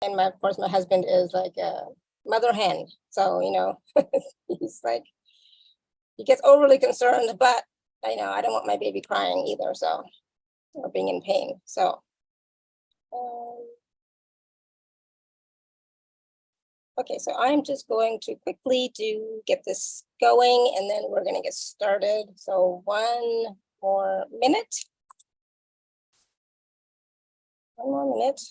And of course, my husband is like a mother hen. So, he's like, he gets overly concerned, but I don't want my baby crying either. So, or being in pain. So, okay, so I'm just going to quickly get this going, and then we're going to get started. So 1 more minute. 1 more minute.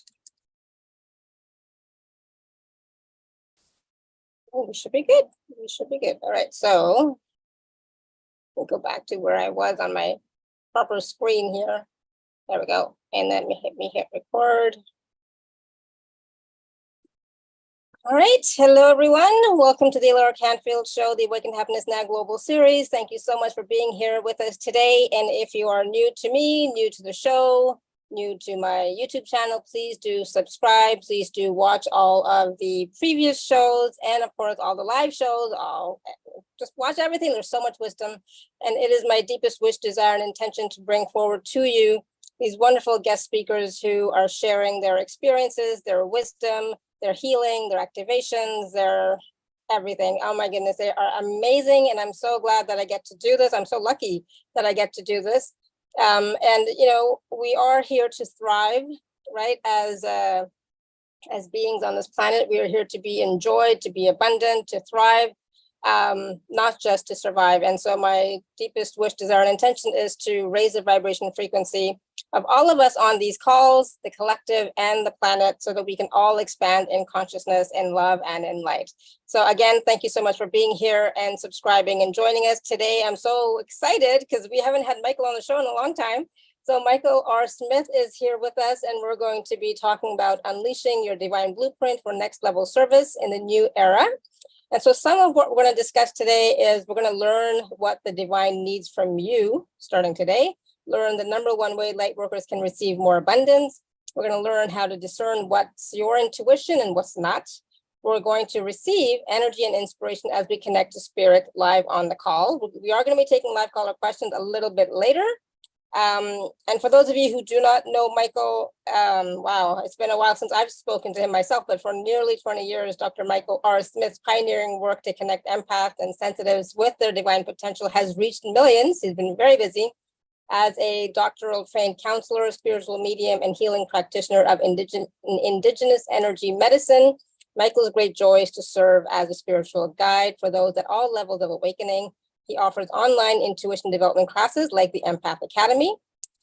Oh, we should be good. We should be good. All right, so we'll go back to where I was on my proper screen here. There we go. And then hit record. All right. Hello, everyone. Welcome to the Laura Canfield Show, the Awaken Happiness Now Global Series. Thank you so much for being here with us today. And if you are new to me, new to the show, new to my YouTube channel, please do subscribe. Please do watch all of the previous shows and, of course, all the live shows. Just watch everything. There's so much wisdom. And it is my deepest wish, desire, and intention to bring forward to you these wonderful guest speakers who are sharing their experiences, their wisdom, their healing, their activations, their everything. Oh my goodness, they are amazing. And I'm so glad that I get to do this. I'm so lucky that I get to do this. And we are here to thrive, right? As beings on this planet, we are here to be enjoyed, to be abundant, to thrive, not just to survive. And so my deepest wish, desire, and intention is to raise the vibration frequency of all of us on these calls, the collective and the planet, so that we can all expand in consciousness, in love, and in light. So again, thank you so much for being here and subscribing and joining us today. I'm so excited because we haven't had Michael on the show in a long time. So Michael R. Smith is here with us, and we're going to be talking about unleashing your divine blueprint for next level service in the new era. And so some of what we're going to discuss today is we're going to learn what the divine needs from you starting today, learn the number one way Lightworkers can receive more abundance. We're going to learn how to discern what's your intuition and what's not. We're going to receive energy and inspiration as we connect to spirit live on the call. We are going to be taking live caller questions a little bit later. And for those of you who do not know Michael, wow, it's been a while since I've spoken to him myself, but for nearly 20 years, Dr. Michael R. Smith's pioneering work to connect empaths and sensitives with their divine potential has reached millions. He's been very busy as a doctoral trained counselor, spiritual medium, and healing practitioner of indigenous energy medicine. Michael's great joy is to serve as a spiritual guide for those at all levels of awakening. He offers online intuition development classes like the Empath Academy,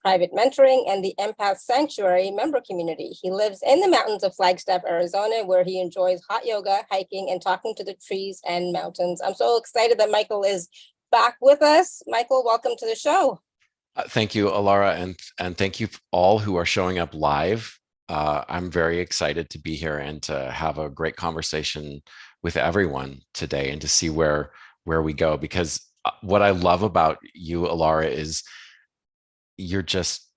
private mentoring, and the Empath Sanctuary member community. He lives in the mountains of Flagstaff, Arizona, where he enjoys hot yoga, hiking, and talking to the trees and mountains. I'm so excited that Michael is back with us. Michael, welcome to the show. Thank you, Alara, and thank you all who are showing up live. I'm very excited to be here and to have a great conversation with everyone today and to see where we go, because what I love about you, Alara, is you're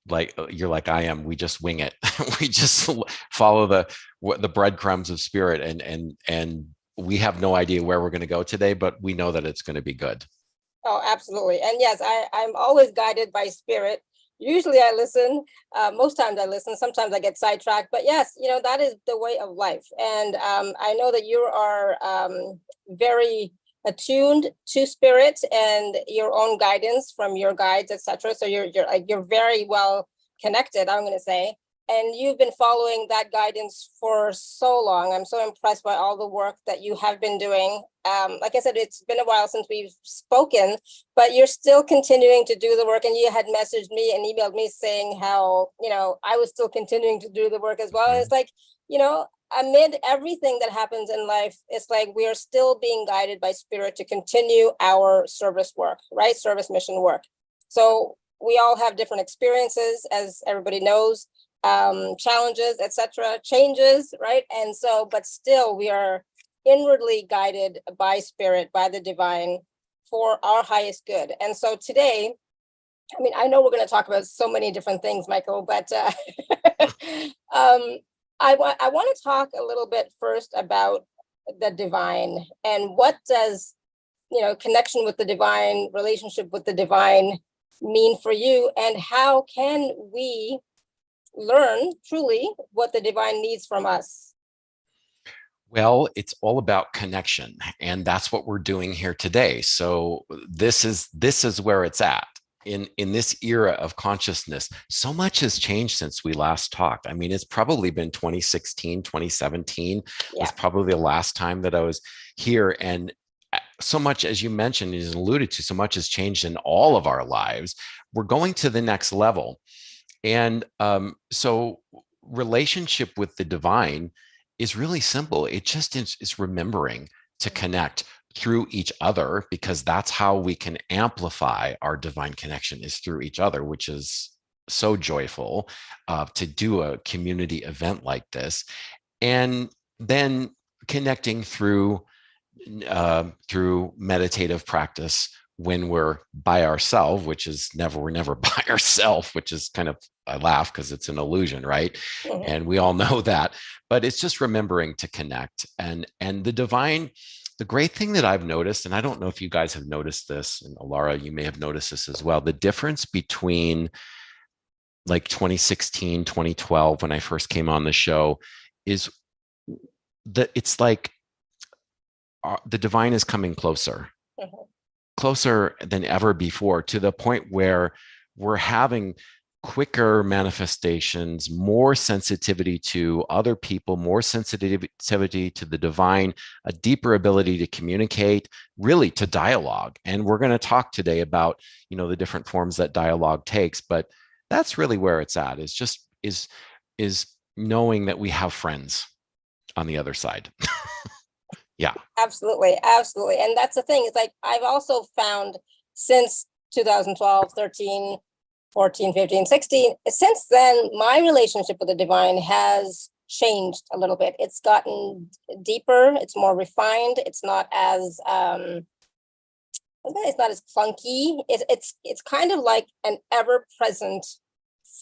like I am. We just wing it. We just follow the breadcrumbs of spirit, and we have no idea where we're going to go today, but we know that it's going to be good. Oh, absolutely. And yes, I'm always guided by spirit. Usually I listen, most times I listen, sometimes I get sidetracked, but yes, that is the way of life. And I know that you are very attuned to spirit and your own guidance from your guides, etc. So you're very well connected, I'm going to say. And you've been following that guidance for so long. I'm so impressed by all the work that you have been doing. Like I said, it's been a while since we've spoken, but you're still continuing to do the work. And you had messaged me and emailed me saying how, I was still continuing to do the work as well. And it's like, amid everything that happens in life, it's like we are still being guided by spirit to continue our service work, right? Service mission work. So we all have different experiences, as everybody knows. Challenges, etc., changes, right? And so, but still we are inwardly guided by spirit, by the divine, for our highest good. And so today, I know we're going to talk about so many different things, Michael, but I want to talk a little bit first about the divine and what does, connection with the divine, relationship with the divine mean for you, and how can we learn truly what the divine needs from us Well, it's all about connection, and that's what we're doing here today. So this is where it's at in this era of consciousness. So much has changed since we last talked. I mean, it's probably been 2016, 2017 was Yeah. probably the last time that I was here, and so much, as you mentioned, is alluded to, so much has changed in all of our lives. We're going to the next level, and so relationship with the divine is really simple. It just is remembering to connect through each other, because that's how we can amplify our divine connection, is through each other, which is so joyful to do a community event like this. And then connecting through meditative practice when we're by ourselves, which is never, we're never by ourselves, which is kind of, I laugh because it's an illusion, right? Mhm. And we all know that, but it's just remembering to connect. And the divine, the great thing that I've noticed, and I don't know if you guys have noticed this, and Alara, you may have noticed this as well, the difference between like 2016, 2012, when I first came on the show, is that it's like the divine is coming closer, Mhm. closer than ever before, to the point where we're having quicker manifestations, more sensitivity to other people, more sensitivity to the divine, a deeper ability to communicate, really to dialogue. And we're going to talk today about, the different forms that dialogue takes, but that's really where it's at, is just is knowing that we have friends on the other side. Yeah. Absolutely, absolutely. And that's the thing. It's like I've also found since 2012, 13, 14, 15, 16, since then, my relationship with the divine has changed a little bit. It's gotten deeper, it's more refined, it's not as clunky. It's kind of like an ever-present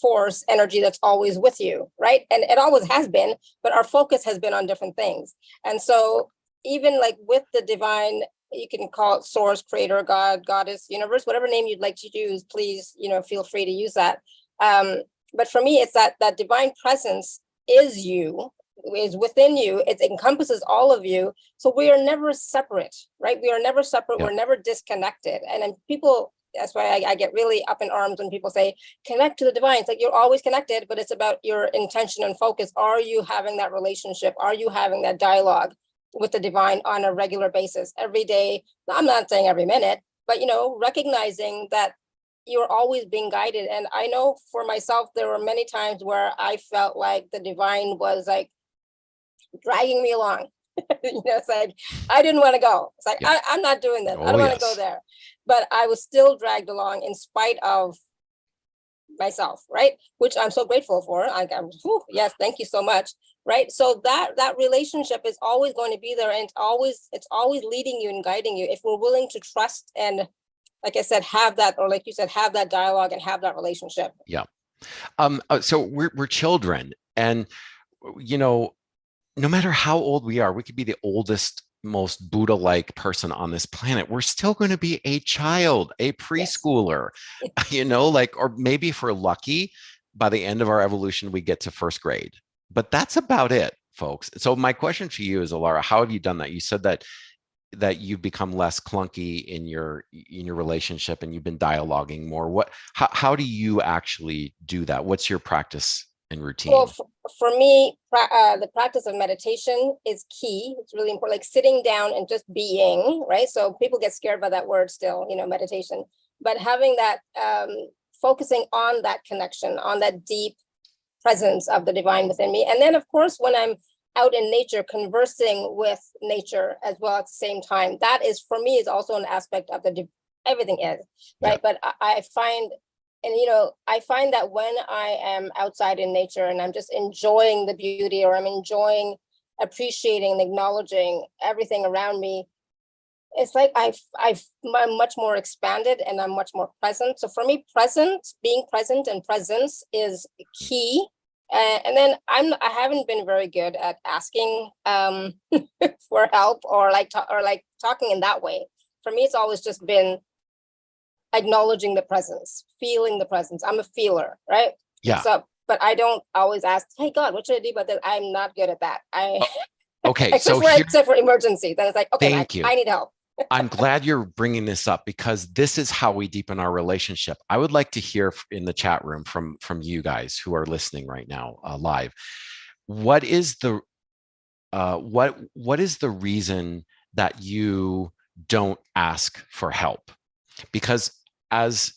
force energy that's always with you, right? And it always has been, but our focus has been on different things. And so even like with the divine, you can call it source, creator, God, goddess, universe, whatever name you'd like to use, please, feel free to use that. But for me, it's that divine presence is you, is within you. It encompasses all of you. So we are never separate, right? We are never separate. Yeah. We're never disconnected. And then people, that's why I get really up in arms when people say, connect to the divine. It's like you're always connected, but it's about your intention and focus. Are you having that relationship? Are you having that dialogue with the divine on a regular basis every day? I'm not saying every minute, but recognizing that you're always being guided. And I know for myself, there were many times where I felt like the divine was like dragging me along. It's like I didn't want to go. It's like Yeah. I'm not doing this. I Oh, don't want to go yes. there. But I was still dragged along in spite of myself, right? Which I'm so grateful for. Yes, thank you so much. Right. So that relationship is always going to be there, and it's always leading you and guiding you if we're willing to trust and, like I said, have that, or like you said, have that dialogue and have that relationship. Yeah. So we're children, and you know, no matter how old we are, we could be the oldest, most Buddha-like person on this planet. We're still going to be a child, a Yes. preschooler, like, or maybe if we're lucky, by the end of our evolution, we get to first grade. But that's about it, folks. So my question for you is, Alara, how have you done that? You said that you've become less clunky in your relationship, and you've been dialoguing more. How do you actually do that? What's your practice and Well, routine? for me, the practice of meditation is key. It's really important, like sitting down and just being, right? So people get scared by that word still, meditation, but having that, focusing on that connection, on that deep presence of the divine within me. And then, of course, when I'm out in nature, conversing with nature as well at the same time, that is, for me, is also an aspect of everything is, Yeah. right? But I find, and I find that when I am outside in nature and I'm just enjoying the beauty, or I'm enjoying appreciating and acknowledging everything around me, it's like I'm much more expanded and I'm much more present. So for me, being present and presence is key. And then I haven't been very good at asking for help, or like talking in that way. For me, it's always just been acknowledging the presence, feeling the presence. I'm a feeler, right? Yeah. So, but I don't always ask, hey God, what should I do about that? I'm not good at that. Okay, so here, except for emergency. Then it's like, okay, thank you. I need help. I'm glad you're bringing this up because this is how we deepen our relationship. I would like to hear in the chat room from you guys who are listening right now live. What is the what is the reason that you don't ask for help? Because as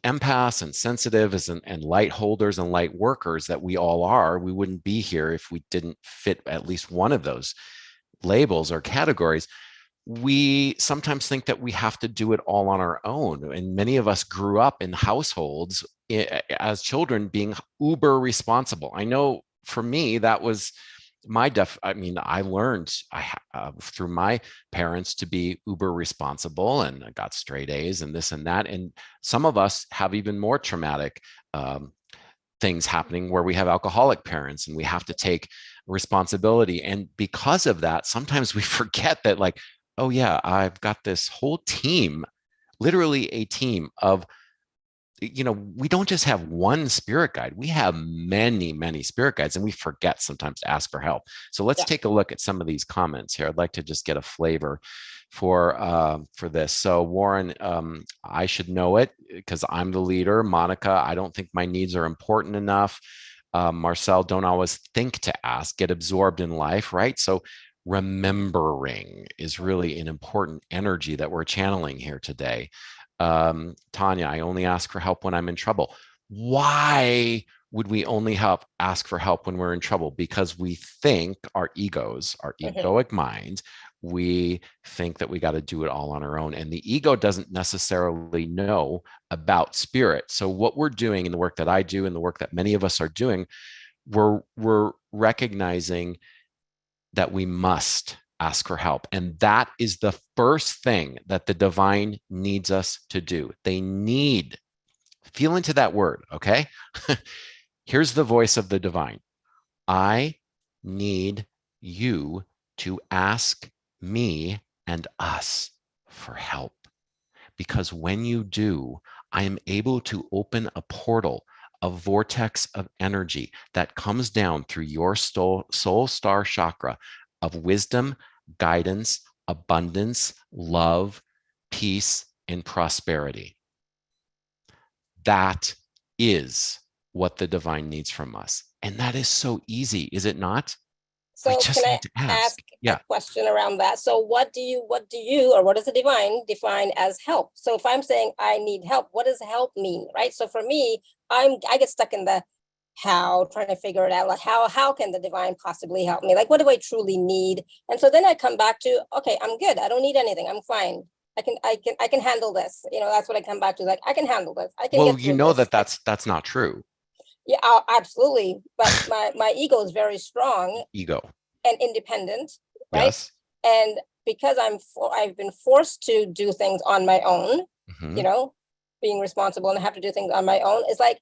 empaths and sensitives and light holders and light workers that we all are, we wouldn't be here if we didn't fit at least one of those labels or categories. We sometimes think that we have to do it all on our own. And many of us grew up in households as children being uber responsible. I know for me, that was I mean, I learned through my parents to be uber responsible, and I got straight A's and this and that. And some of us have even more traumatic things happening where we have alcoholic parents and we have to take responsibility. And because of that, sometimes we forget that, like, oh yeah, I've got this whole team, literally a team of, we don't just have one spirit guide. We have many, many spirit guides, and we forget sometimes to ask for help. So let's take a look at some of these comments here. I'd like to just get a flavor for this. So Warren, I should know it because I'm the leader. Monica, I don't think my needs are important enough. Marcel, don't always think to ask, get absorbed in life, right? So remembering is really an important energy that we're channeling here today. Tanya, I only ask for help when I'm in trouble. Why would we only ask for help when we're in trouble? Because we think our egos, our egoic mind, we think that we got to do it all on our own. And the ego doesn't necessarily know about spirit. So what we're doing in the work that I do and the work that many of us are doing, we're recognizing that we must ask for help. And that is the first thing that the divine needs us to do. They need, feel into that word, okay? Here's the voice of the divine. I need you to ask me and us for help. Because when you do, I am able to open a portal, a vortex of energy that comes down through your soul star chakra of wisdom, guidance, abundance, love, peace, and prosperity. That is what the divine needs from us. And that is so easy, is it not? So can I ask a question around that? So what do you, or what does the divine define as help? So if I'm saying I need help, what does help mean, right? So for me, I get stuck in the how, trying to figure it out, like how can the divine possibly help me? Like, what do I truly need? And so then I come back to, okay, I'm good. I don't need anything. I'm fine. I can handle this. That's what I come back to. Like, I can handle this. I can. Well, that's not true. Yeah, absolutely. But my ego is very strong. Ego. And independent, right? Yes. And because I've been forced to do things on my own, being responsible and have to do things on my own. It's like,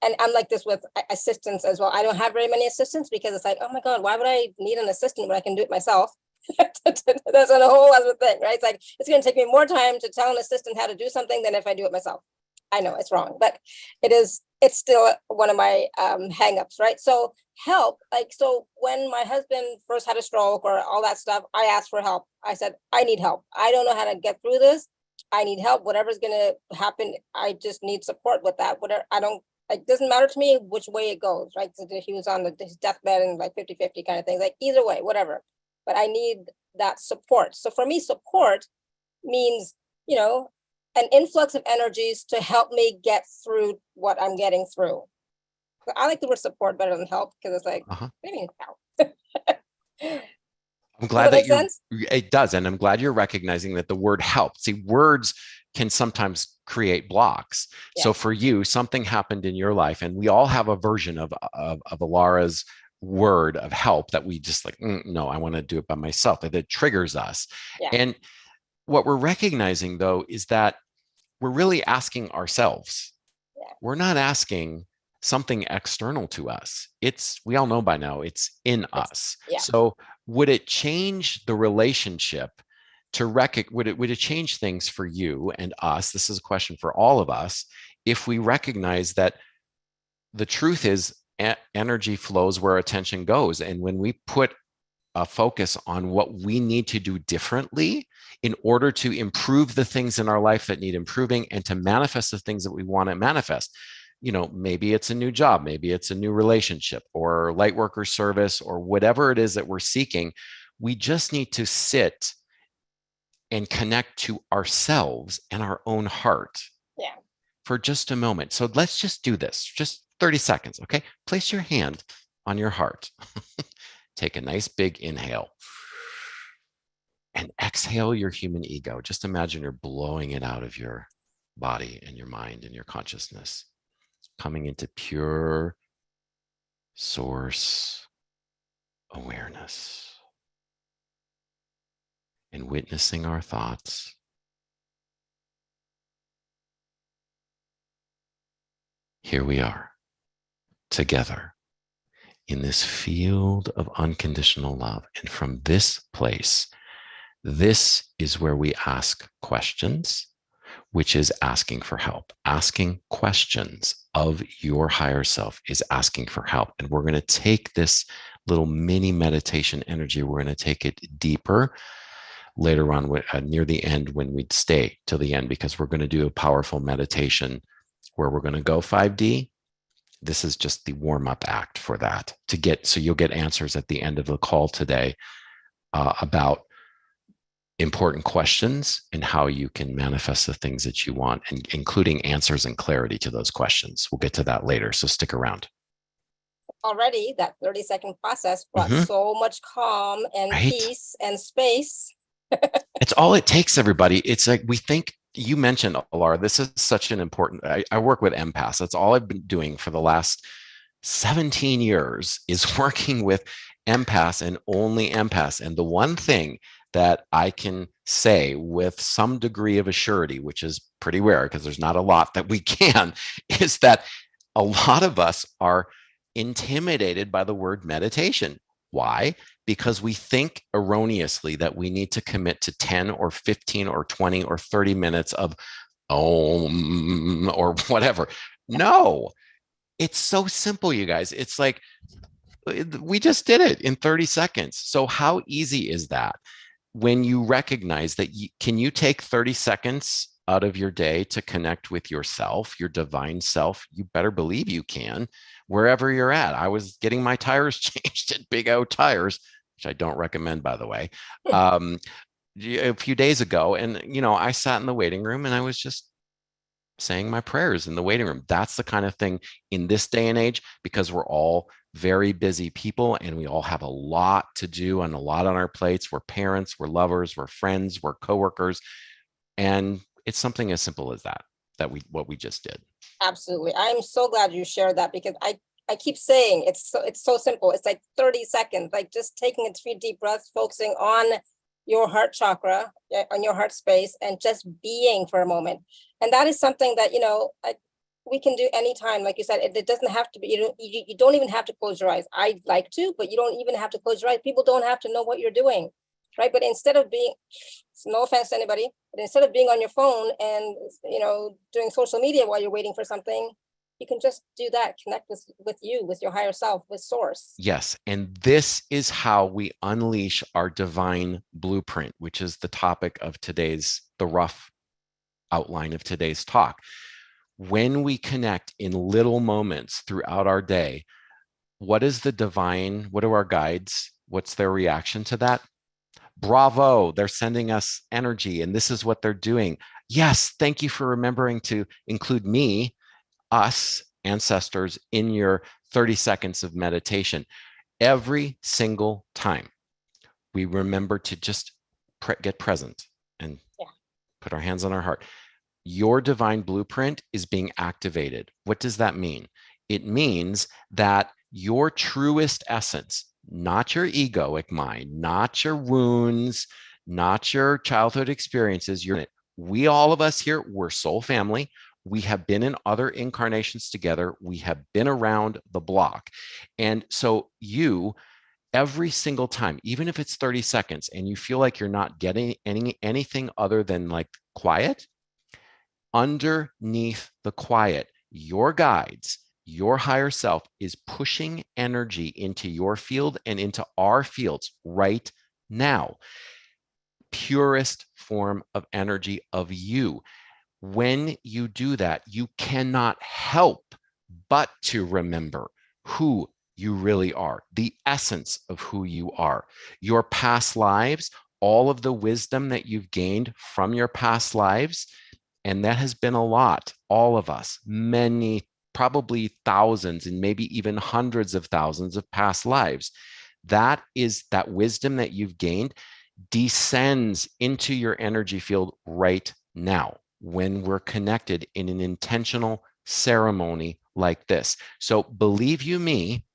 and I'm like this with assistants as well. I don't have very many assistants because it's like, oh my God, why would I need an assistant when I can do it myself? That's a whole other thing, right? It's like, it's going to take me more time to tell an assistant how to do something than if I do it myself. I know it's wrong, but it's still one of my hangups, right? So help, so when my husband first had a stroke or all that stuff, I asked for help. I said, I need help. I don't know how to get through this. I need help. Whatever's going to happen, I just need support with that. Whatever, it doesn't matter to me which way it goes, right? So he was on his deathbed and like 50-50 kind of things, like either way, whatever. But I need that support. So for me, support means, an influx of energies to help me get through what I'm getting through. I like the word support better than help because it's like, maybe help. I'm glad that it does. And I'm glad you're recognizing that the word help. See, words can sometimes create blocks. Yeah. So for you, something happened in your life, and we all have a version of Alara's word of help that we just like, no, I want to do it by myself. That triggers us. Yeah. And what we're recognizing, though, is that we're really asking ourselves. Yeah. We're not asking something external to us. We all know by now, it's in us. Yeah. So would it change the relationship would it change things for you and us? This is a question for all of us. If we recognize that the truth is energy flows where attention goes. And when we put a focus on what we need to do differently in order to improve the things in our life that need improving and to manifest the things that we want to manifest. Maybe it's a new job, maybe it's a new relationship or light worker service or whatever it is that we're seeking. We just need to sit and connect to ourselves and our own heart for just a moment. So let's just do this, just 30 seconds, okay? Place your hand on your heart. Take a nice big inhale and exhale your human ego. Just imagine you're blowing it out of your body and your mind and your consciousness, coming into pure source awareness and witnessing our thoughts. Here we are together in this field of unconditional love. And from this place, this is where we ask questions, which is asking for help. Asking questions of your higher self is asking for help. And we're going to take this little mini meditation energy, we're going to take it deeper later on near the end when we stay till the end, because we're going to do a powerful meditation where we're going to go 5D. This is just the warm-up act for that so you'll get answers at the end of the call today about important questions and how you can manifest the things that you want, and including answers and clarity to those questions. We'll get to that later, so stick around. Already that 30-second process brought so much calm and peace and space. It's all it takes, everybody. It's like we think. You mentioned, Alara, this is such an important, I work with empaths. That's all I've been doing for the last 17 years is working with empaths and only empaths. And the one thing that I can say with some degree of assurity, which is pretty rare because there's not a lot that we can, is that a lot of us are intimidated by the word meditation. Why? Because we think erroneously that we need to commit to 10 or 15 or 20 or 30 minutes of Om or whatever. No, it's so simple, you guys. It's like we just did it in 30 seconds. So how easy is that? When you recognize that, can you take 30 seconds out of your day to connect with yourself, your divine self? You better believe you can, wherever you're at. I was getting my tires changed at Big O Tires, which I don't recommend, by the way, a few days ago. And, I sat in the waiting room and I was just saying my prayers in the waiting room. That's the kind of thing in this day and age, because we're all very busy people and we all have a lot to do and a lot on our plates. We're parents, we're lovers, we're friends, we're coworkers. And it's something as simple as what we just did. Absolutely. I'm so glad you shared that, because I keep saying it's so simple. It's like 30 seconds, like just taking a 3 deep breaths, focusing on your heart chakra, on your heart space, and just being for a moment. And that is something that, we can do anytime. Like you said, it doesn't have to be, you don't even have to close your eyes. I'd like to, but you don't even have to close your eyes. People don't have to know what you're doing, right? But instead of being, no offense to anybody, but instead of being on your phone and, doing social media while you're waiting for something, you can just do that, connect with you, with your higher self, with source. Yes. And this is how we unleash our divine blueprint, which is the topic of the rough outline of today's talk. When we connect in little moments throughout our day, what are our guides? What's their reaction to that? Bravo, they're sending us energy and this is what they're doing. Yes, thank you for remembering to include me, us, ancestors, in your 30 seconds of meditation. Every single time we remember to just get present and put our hands on our heart. Your divine blueprint is being activated. What does that mean? It means that your truest essence, not your egoic mind, not your wounds, not your childhood experiences, we, all of us here, we're soul family. We have been in other incarnations together. We have been around the block. And so every single time, even if it's 30 seconds and you feel like you're not getting anything other than like quiet, underneath the quiet, your guides your higher self is pushing energy into your field and into our fields right now. Purest form of energy of you. When you do that, you cannot help but to remember who you really are, the essence of who you are, your past lives, all of the wisdom that you've gained from your past lives. And that has been a lot, all of us, many, probably thousands and maybe even hundreds of thousands of past lives. That is that wisdom that you've gained descends into your energy field right now when we're connected in an intentional ceremony like this. So believe you me,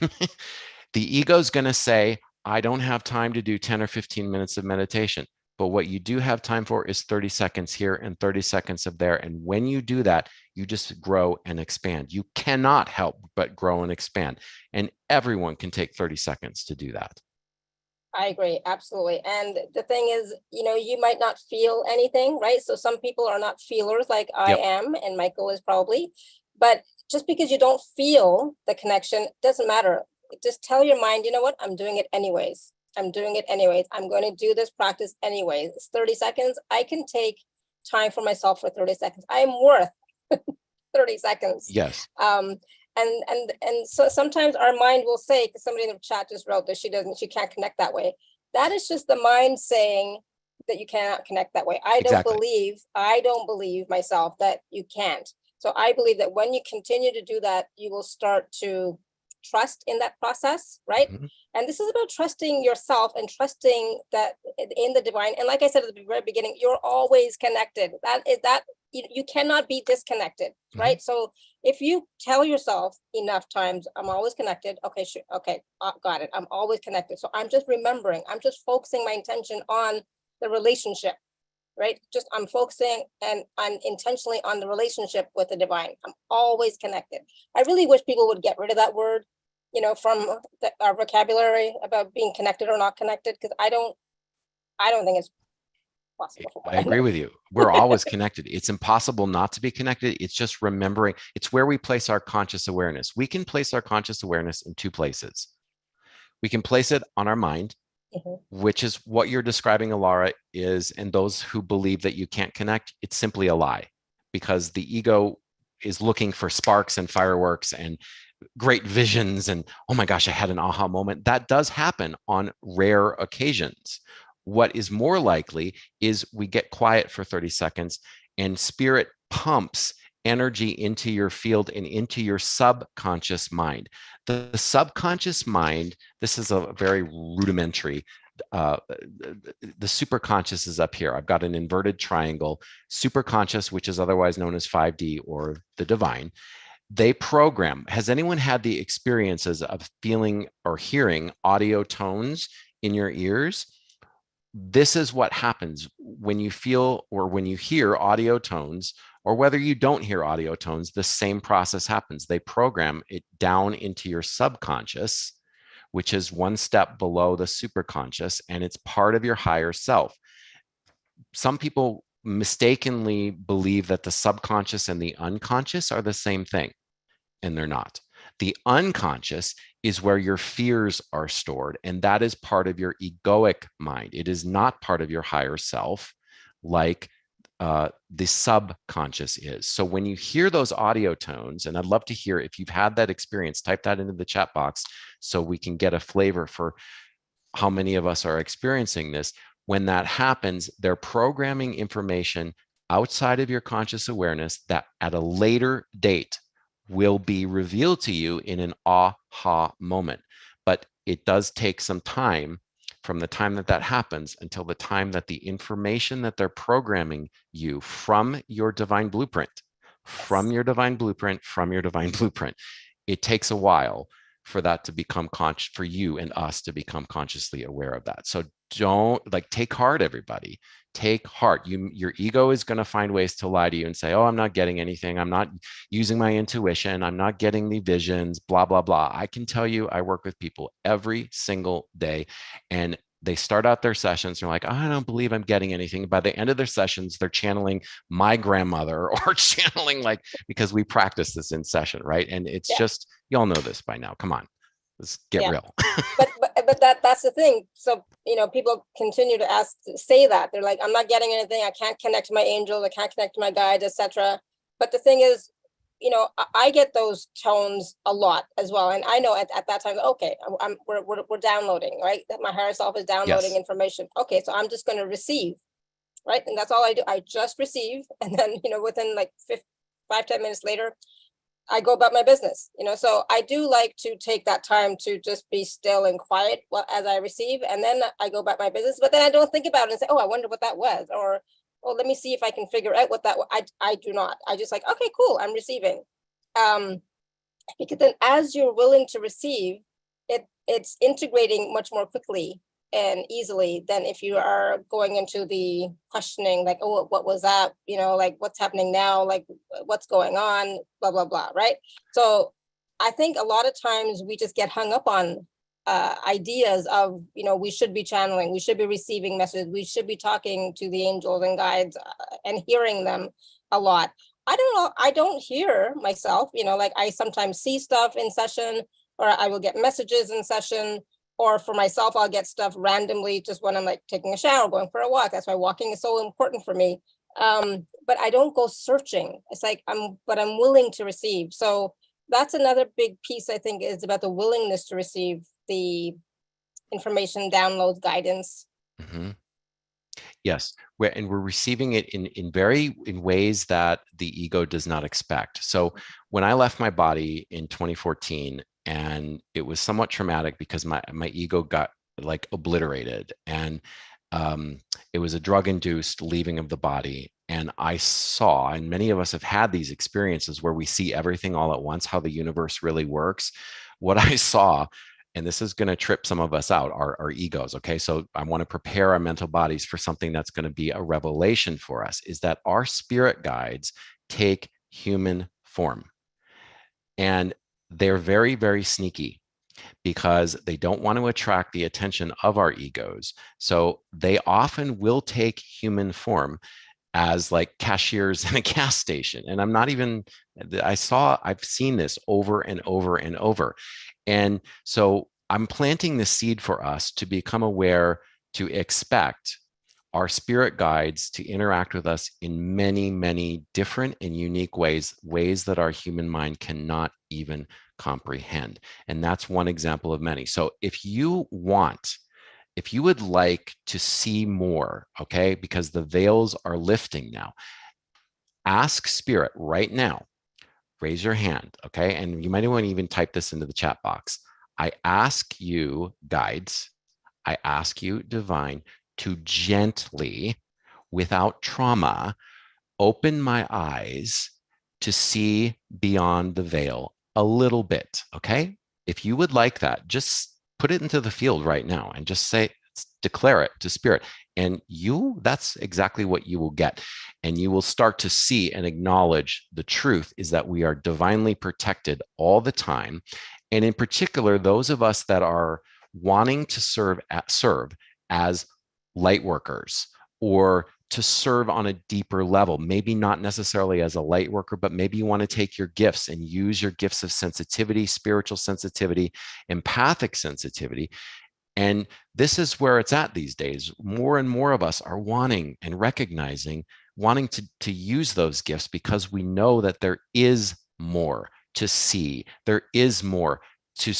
the ego is going to say, I don't have time to do 10 or 15 minutes of meditation. But what you do have time for is 30 seconds here and 30 seconds of there. And when you do that, you just grow and expand. You cannot help but grow and expand. And everyone can take 30 seconds to do that. I agree, absolutely. And the thing is, you might not feel anything, right? So some people are not feelers like I am, and Michael is probably, but just because you don't feel the connection doesn't matter. Just tell your mind, you know what? I'm doing it anyways. I'm doing it anyways. I'm going to do this practice anyways. It's 30 seconds. I can take time for myself for 30 seconds. I'm worth 30 seconds. Yes. And so sometimes our mind will say, because somebody in the chat just wrote that she can't connect that way. That is just the mind saying that you cannot connect that way. I don't believe myself that you can't. So I believe that when you continue to do that, you will start to trust in that process, right? Mm-hmm. And this is about trusting yourself and trusting that in the divine. And like I said at the very beginning, you're always connected. That you cannot be disconnected, right? Mm-hmm. So if you tell yourself enough times, I'm always connected. Okay, sure. Okay, got it. I'm always connected. So I'm just remembering. I'm just focusing my intention on the relationship, right? Just I'm focusing and I'm intentionally on the relationship with the divine. I'm always connected. I really wish people would get rid of that word, from our vocabulary about being connected or not connected, because I don't think it's possible. I agree with you. We're always connected. It's impossible not to be connected. It's just remembering. It's where we place our conscious awareness. We can place our conscious awareness in two places. We can place it on our mind, which is what you're describing, Alara, is, and those who believe that you can't connect, it's simply a lie, because the ego is looking for sparks and fireworks and great visions and, oh my gosh, I had an aha moment. That does happen on rare occasions. What is more likely is we get quiet for 30 seconds and spirit pumps energy into your field and into your subconscious mind. The subconscious mind, this is a very rudimentary, the superconscious is up here. I've got an inverted triangle. Superconscious, which is otherwise known as 5D or the divine, they program. Has anyone had the experiences of feeling or hearing audio tones in your ears? This is what happens when you feel or when you hear audio tones, or whether you don't hear audio tones, the same process happens. They program it down into your subconscious, which is one step below the superconscious, and it's part of your higher self. Some people mistakenly believe that the subconscious and the unconscious are the same thing, and they're not. The unconscious is where your fears are stored, and that is part of your egoic mind. It is not part of your higher self like the subconscious is. So when you hear those audio tones, and I'd love to hear if you've had that experience, type that into the chat box so we can get a flavor for how many of us are experiencing this. When that happens, they're programming information outside of your conscious awareness that at a later date will be revealed to you in an aha moment. But it does take some time from the time that happens until the time that the information that they're programming you from your divine blueprint, it takes a while for that to become conscious, for you and us to become consciously aware of that. So don't take heart, everybody. Take heart. Your ego is going to find ways to lie to you and say, oh, I'm not getting anything. I'm not using my intuition. I'm not getting the visions, blah, blah, blah. I can tell you, I work with people every single day, and they start out their sessions, they're like, "Oh, I don't believe I'm getting anything." By the end of their sessions, they're channeling my grandmother or channeling like, because we practice this in session, right? And it's Yeah. just, you all know this by now. Come on, let's get Yeah. real. But that's the thing. So, people continue to say that they're like, I'm not getting anything. I can't connect to my angels. I can't connect to my guides, etc. But the thing is, I get those tones a lot as well. And I know at that time, okay, we're downloading, right? That my higher self is downloading Yes. information. Okay, so I'm just going to receive, right? And that's all I do. I just receive. And then, within like 5-10 minutes later, I go about my business, so I do like to take that time to just be still and quiet as I receive, and then I go about my business. But then I don't think about it and say, oh, I wonder what that was, or, oh, let me see if I can figure out what that was. I do not. I just like, okay, cool, I'm receiving. Because then as you're willing to receive, it's integrating much more quickly and easily than if you are going into the questioning, like, oh, what was that? Like, what's happening now? Like, what's going on? Blah, blah, blah, right? So I think a lot of times we just get hung up on ideas of, we should be channeling, we should be receiving messages, we should be talking to the angels and guides and hearing them a lot. I don't know. I don't hear myself, like I sometimes see stuff in session, or I will get messages in session, or for myself, I'll get stuff randomly just when I'm like taking a shower, going for a walk. That's why walking is so important for me. But I don't go searching. It's like I'm willing to receive. So that's another big piece, I think, is about the willingness to receive the information, downloads, guidance. Mm-hmm. Yes, we're receiving it in ways that the ego does not expect. So when I left my body in 2014, and it was somewhat traumatic because my ego got like obliterated, and it was a drug-induced leaving of the body. And I saw, and many of us have had these experiences where we see everything all at once, how the universe really works. What I saw, and this is going to trip some of us out, our egos. Okay. So I want to prepare our mental bodies for something that's going to be a revelation for us, is that our spirit guides take human form. And they're very, very sneaky because they don't want to attract the attention of our egos. So they often will take human form as like cashiers in a gas station. And I've seen this over and over and over. And so I'm planting the seed for us to become aware, to expect our spirit guides to interact with us in many, many different and unique ways that our human mind cannot even comprehend. And that's one example of many. So if you would like to see more, okay, because the veils are lifting now, ask spirit right now, raise your hand, okay? And you might want to even type this into the chat box. I ask you, guides, I ask you, divine, to gently, without trauma, open my eyes to see beyond the veil a little bit, okay? If you would like that, just put it into the field right now and just say, declare it to spirit. And that's exactly what you will get. And you will start to see and acknowledge the truth is that we are divinely protected all the time. And in particular, those of us that are wanting to serve as light workers, or to serve on a deeper level, maybe not necessarily as a light worker, but maybe you want to take your gifts and use your gifts of sensitivity, spiritual sensitivity, empathic sensitivity. And this is where it's at these days. More and more of us are wanting and recognizing, wanting to use those gifts because we know that there is more to see. There is more to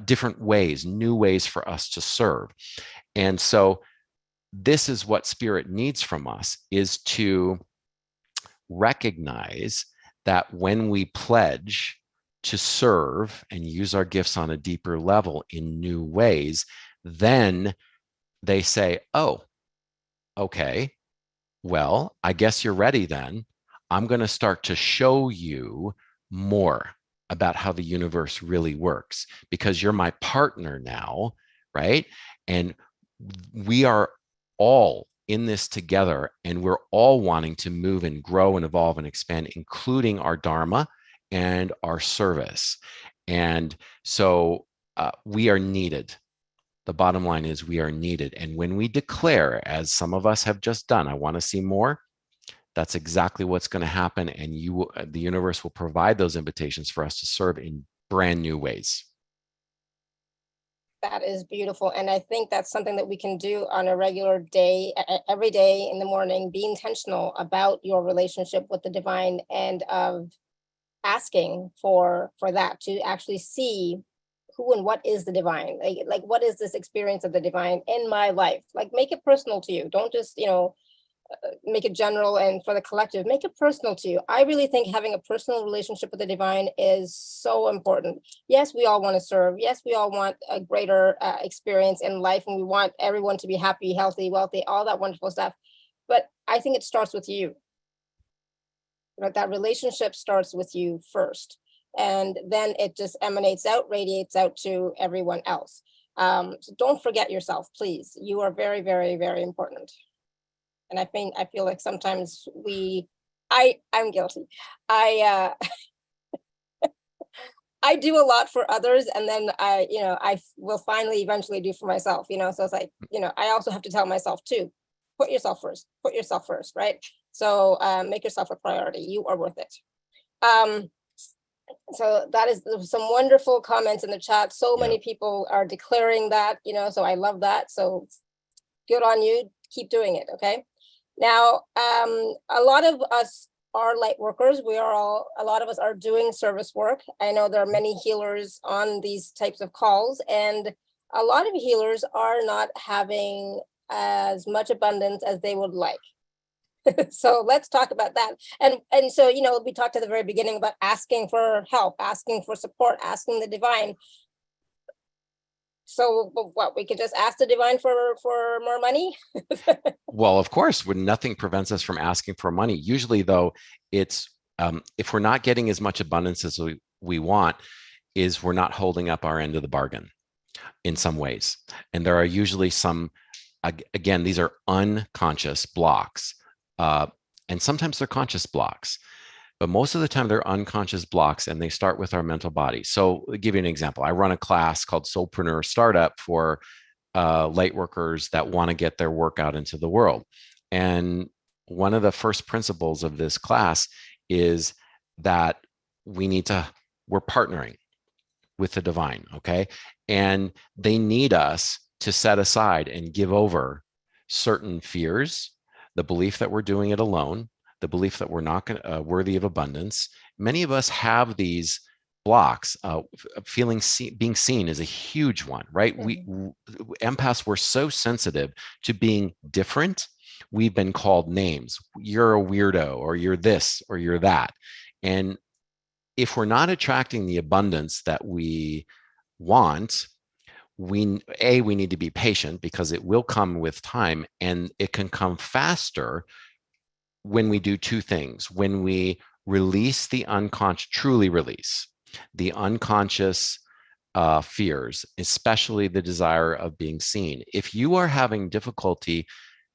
different ways, new ways for us to serve. And so this is what spirit needs from us, is to recognize that when we pledge to serve and use our gifts on a deeper level in new ways, then they say, oh, okay, well, I guess you're ready then. I'm going to start to show you more about how the universe really works because you're my partner now, right? And we are all in this together, and we're all wanting to move and grow and evolve and expand, including our dharma and our service. And so we are needed. The bottom line is we are needed. And when we declare, as some of us have just done, I want to see more, that's exactly what's going to happen. And the universe will provide those invitations for us to serve in brand new ways. That is beautiful. And I think that's something that we can do on a regular day, every day in the morning. Be intentional about your relationship with the divine, and of asking for that, to actually see who and what is the divine. Like what is this experience of the divine in my life? Like, make it personal to you. Don't just, make it general and for the collective. Make it personal to you. I really think having a personal relationship with the divine is so important. Yes, we all want to serve. Yes, we all want a greater experience in life, and we want everyone to be happy, healthy, wealthy, all that wonderful stuff. But I think it starts with you. That relationship starts with you first, and then it just emanates out, radiates out to everyone else. So don't forget yourself, please. You are very, very, very important. And I feel like sometimes I'm guilty. I I do a lot for others, and then I will finally eventually do for myself, so it's like, I also have to tell myself too, put yourself first, right? So make yourself a priority. You are worth it. So that is some wonderful comments in the chat. So many people are declaring that, so I love that. So good on you. Keep doing it. Okay. Now, a lot of us are light workers. A lot of us are doing service work. I know there are many healers on these types of calls, and a lot of healers are not having as much abundance as they would like. So let's talk about that. And so, we talked at the very beginning about asking for help, asking for support, asking the divine. So what, we could just ask the divine for more money? Well, of course, when nothing prevents us from asking for money. Usually, though, it's if we're not getting as much abundance as we want, is we're not holding up our end of the bargain in some ways. And there are usually some, again, these are unconscious blocks. And sometimes they're conscious blocks. But most of the time they're unconscious blocks, and they start with our mental body. So I'll give you an example. I run a class called Soulpreneur Startup for light workers that want to get their work out into the world. And one of the first principles of this class is that we're partnering with the divine, okay? And they need us to set aside and give over certain fears, the belief that we're doing it alone, the belief that we're not worthy of abundance. Many of us have these blocks. Being seen is a huge one, right? Mm-hmm. Empaths, we're so sensitive to being different. We've been called names. You're a weirdo, or you're this, or you're that. And if we're not attracting the abundance that we want, we need to be patient, because it will come with time, and it can come faster when we do two things. When we release the unconscious, truly release the unconscious fears, especially the desire of being seen. If you are having difficulty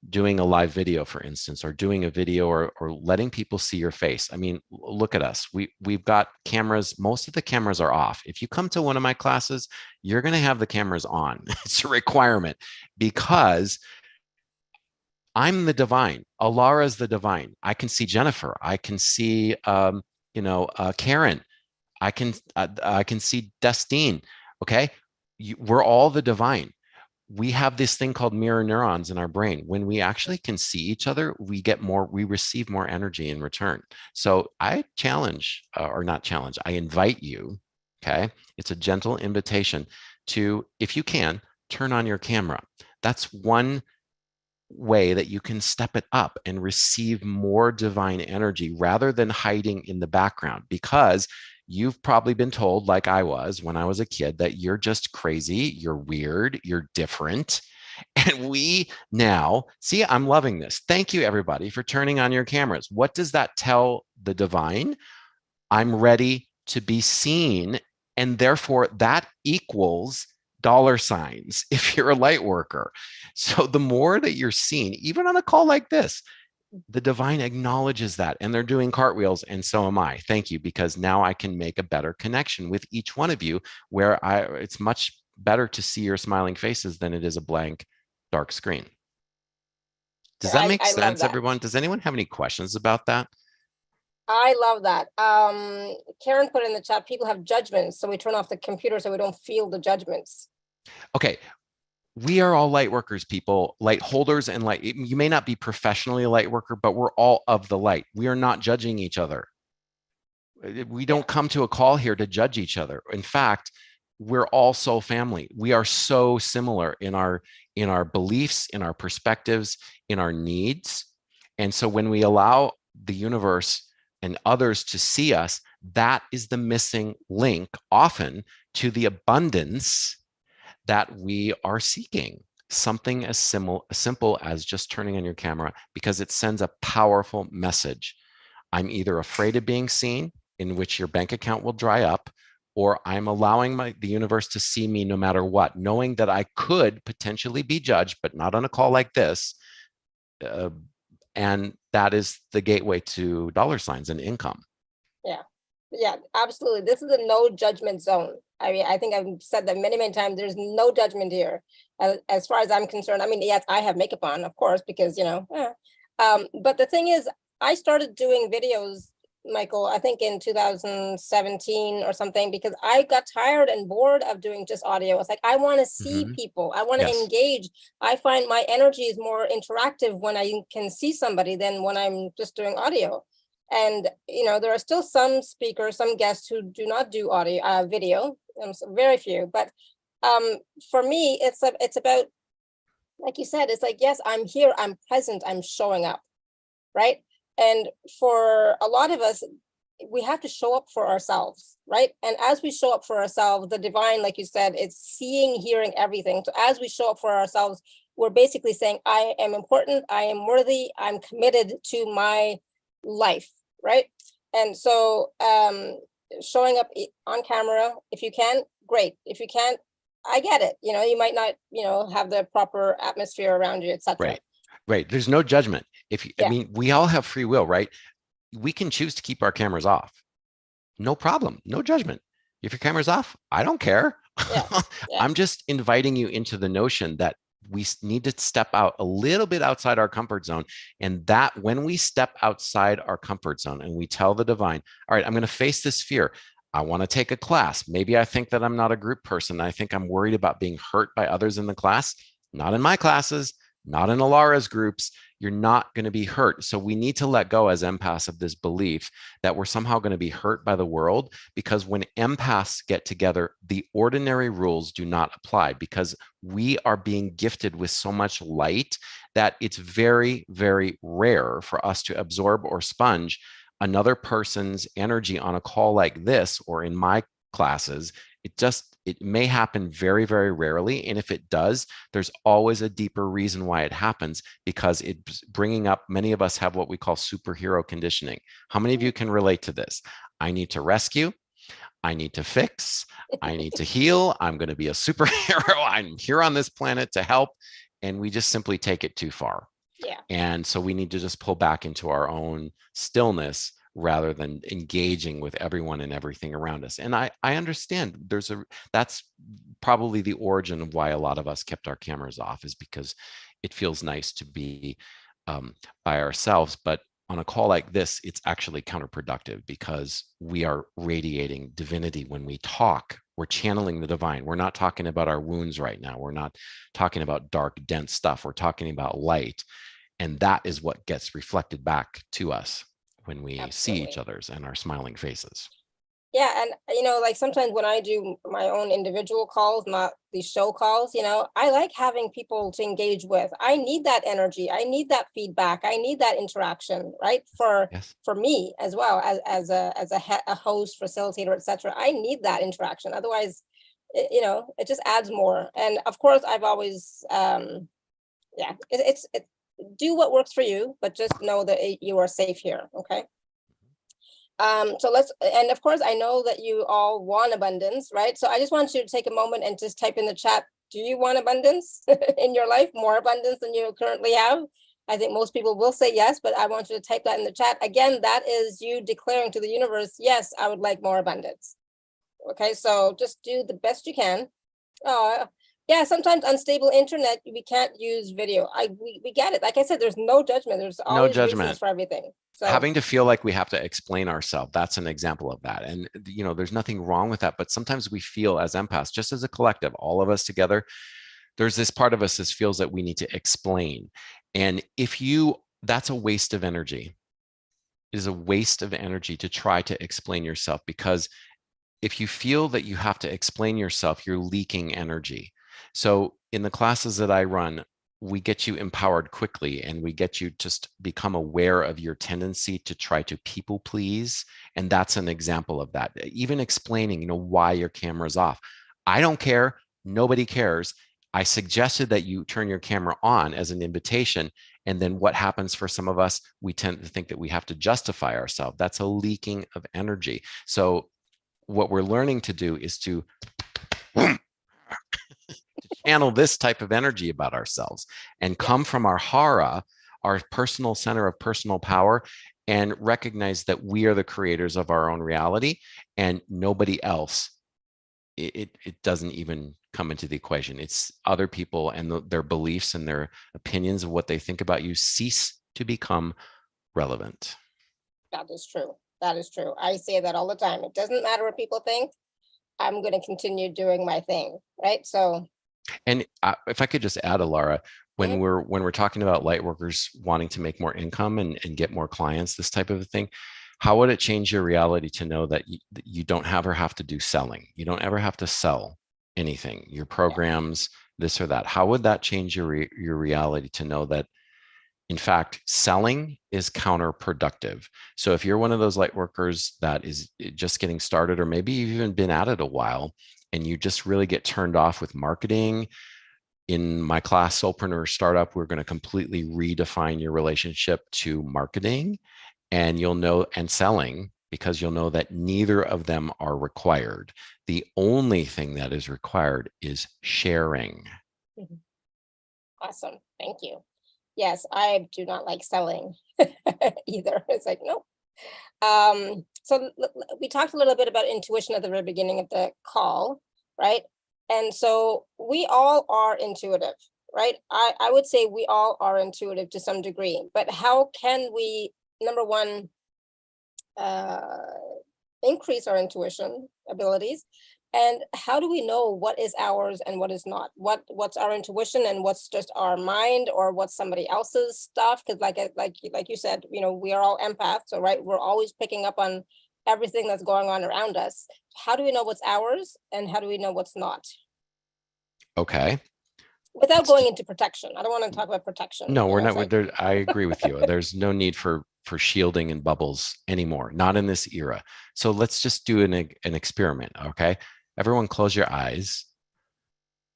doing a live video, for instance, or doing a video, or letting people see your face. I mean, look at us. We've got cameras. Most of the cameras are off. If you come to one of my classes, you're going to have the cameras on. It's a requirement, because I'm the divine. Alara's the divine. I can see Jennifer. I can see, Karen. I can see Destine. Okay, we're all the divine. We have this thing called mirror neurons in our brain. When we actually can see each other, we receive more energy in return. So I challenge, or not challenge, I invite you. Okay, it's a gentle invitation to, if you can, turn on your camera. That's one way that you can step it up and receive more divine energy, rather than hiding in the background, because you've probably been told, like I was when I was a kid, that you're just crazy, you're weird, you're different. And we now see, I'm loving this. Thank you, everybody, for turning on your cameras. What does that tell the divine? I'm ready to be seen. And therefore, that equals dollar signs if you're a light worker. So the more that you're seen, even on a call like this, the divine acknowledges that, and they're doing cartwheels, and so am I. Thank you, because now I can make a better connection with each one of you, where it's much better to see your smiling faces than it is a blank, dark screen. Does Yeah, that make I love sense, that. everyone? Does anyone have any questions about that? I love that. Karen put in the chat, people have judgments, so we turn off the computer so we don't feel the judgments. Okay, we are all light workers, people, light holders and light. You may not be professionally a light worker, but we're all of the light. We are not judging each other. We don't come to a call here to judge each other. In fact, we're all soul family. We are so similar in our beliefs, in our perspectives, in our needs. And so when we allow the universe and others to see us, that is the missing link often to the abundance that we are seeking. Something as simple as just turning on your camera, because it sends a powerful message. I'm either afraid of being seen, in which your bank account will dry up, or I'm allowing the universe to see me no matter what, knowing that I could potentially be judged, but not on a call like this. And that is the gateway to dollar signs and income. Yeah. Yeah, absolutely. This is a no judgment zone. I mean, I think I've said that many, many times. There's no judgment here, as far as I'm concerned. I mean, yes, I have makeup on, of course, because, but the thing is, I started doing videos, Michael, I think in 2017 or something, because I got tired and bored of doing just audio. It's like, I want to see people. I want to engage. I find my energy is more interactive when I can see somebody than when I'm just doing audio. And, there are still some speakers, some guests who do not do audio, video, very few. But for me, it's about, like you said, it's like, yes, I'm here, I'm present, I'm showing up, right? And for a lot of us, we have to show up for ourselves, right? And as we show up for ourselves, the divine, like you said, it's seeing, hearing everything. So as we show up for ourselves, we're basically saying, I am important, I am worthy, I'm committed to my life, right? And so showing up on camera, if you can, great. If you can't, I get it. You might not, have the proper atmosphere around you, etc. Right. There's no judgment. Yeah. I mean, we all have free will, right? We can choose to keep our cameras off. No problem. No judgment. If your camera's off, I don't care. Yeah. I'm just inviting you into the notion that we need to step out a little bit outside our comfort zone. And that when we step outside our comfort zone and we tell the divine, all right, I'm going to face this fear. I want to take a class. Maybe I think that I'm not a group person. I think I'm worried about being hurt by others in the class. Not in my classes, not in Alara's groups. You're not going to be hurt. So we need to let go as empaths of this belief that we're somehow going to be hurt by the world, because when empaths get together, the ordinary rules do not apply, because we are being gifted with so much light that it's very, very rare for us to absorb or sponge another person's energy on a call like this, or in my classes. It may happen very, very rarely. And if it does, there's always a deeper reason why it happens, because it's bringing up, many of us have what we call superhero conditioning. How many of you can relate to this? I need to rescue. I need to fix. I need to heal. I'm going to be a superhero. I'm here on this planet to help. And we just simply take it too far. Yeah. And so we need to just pull back into our own stillness rather than engaging with everyone and everything around us. And I understand that's probably the origin of why a lot of us kept our cameras off, is because it feels nice to be by ourselves. But on a call like this, it's actually counterproductive, because we are radiating divinity when we talk. We're channeling the divine. We're not talking about our wounds right now. We're not talking about dark, dense stuff. We're talking about light. And that is what gets reflected back to us when we see each other's and our smiling faces. Yeah. And, like sometimes when I do my own individual calls, not these show calls, I like having people to engage with. I need that energy. I need that feedback. I need that interaction, right? For me as well, as a host, facilitator, etc. I need that interaction. Otherwise, it just adds more. And of course, I've always, it's do what works for you, but just know that you are safe here. Okay. So and of course, I know that you all want abundance, right? So I just want you to take a moment and just type in the chat, do you want abundance in your life, more abundance than you currently have? I think most people will say yes, but I want you to type that in the chat. Again, that is you declaring to the universe, yes, I would like more abundance. Okay, so just do the best you can. Oh, yeah, sometimes unstable internet, we can't use video. We get it. Like I said, there's no judgment. There's No always reasons judgment. for everything. So Having to feel like we have to explain ourselves, that's an example of that. And there's nothing wrong with that, but sometimes we feel as empaths, just as a collective, all of us together, there's this part of us that feels that we need to explain. And that's a waste of energy. It is a waste of energy to try to explain yourself, because if you feel that you have to explain yourself, you're leaking energy. So in the classes that I run, we get you empowered quickly, and we get you just become aware of your tendency to try to people please. And that's an example of that. Even explaining, why your camera's off. I don't care. Nobody cares. I suggested that you turn your camera on as an invitation. And then what happens for some of us, we tend to think that we have to justify ourselves. That's a leaking of energy. So what we're learning to do is to channel this type of energy about ourselves and come from our hara, our personal center of personal power, and recognize that we are the creators of our own reality and nobody else. It doesn't even come into the equation. It's other people and their beliefs and their opinions of what they think about you cease to become relevant. that is true. That is true. I say that all the time. It doesn't matter what people think. I'm going to continue doing my thing. Right. So. And if I could just add, Alara, when we're talking about light workers wanting to make more income and get more clients, this type of a thing, how would it change your reality to know that you don't ever have to do selling? You don't ever have to sell anything, your programs, this or that. How would that change your reality to know that, in fact, selling is counterproductive? So if you're one of those light workers that is just getting started, or maybe you've even been at it a while, and you just really get turned off with marketing, in my class, Soulpreneur Startup, we're going to completely redefine your relationship to marketing and selling, because you'll know that neither of them are required. The only thing that is required is sharing. Awesome. Thank you. Yes, I do not like selling either. It's like, nope. So we talked a little bit about intuition at the very beginning of the call, right? And so we all are intuitive, right? I would say we all are intuitive to some degree, but how can we, number one, increase our intuition abilities? And how do we know what is ours and what is not? What's our intuition and what's just our mind, or what's somebody else's stuff? Because like you said, we are all empaths, so right, we're always picking up on everything that's going on around us. How do we know what's ours and how do we know what's not? Okay. Without going into protection, I don't want to talk about protection. No, we're not. I agree with you. There's no need for shielding and bubbles anymore, not in this era. So let's just do an experiment. Okay. Everyone close your eyes.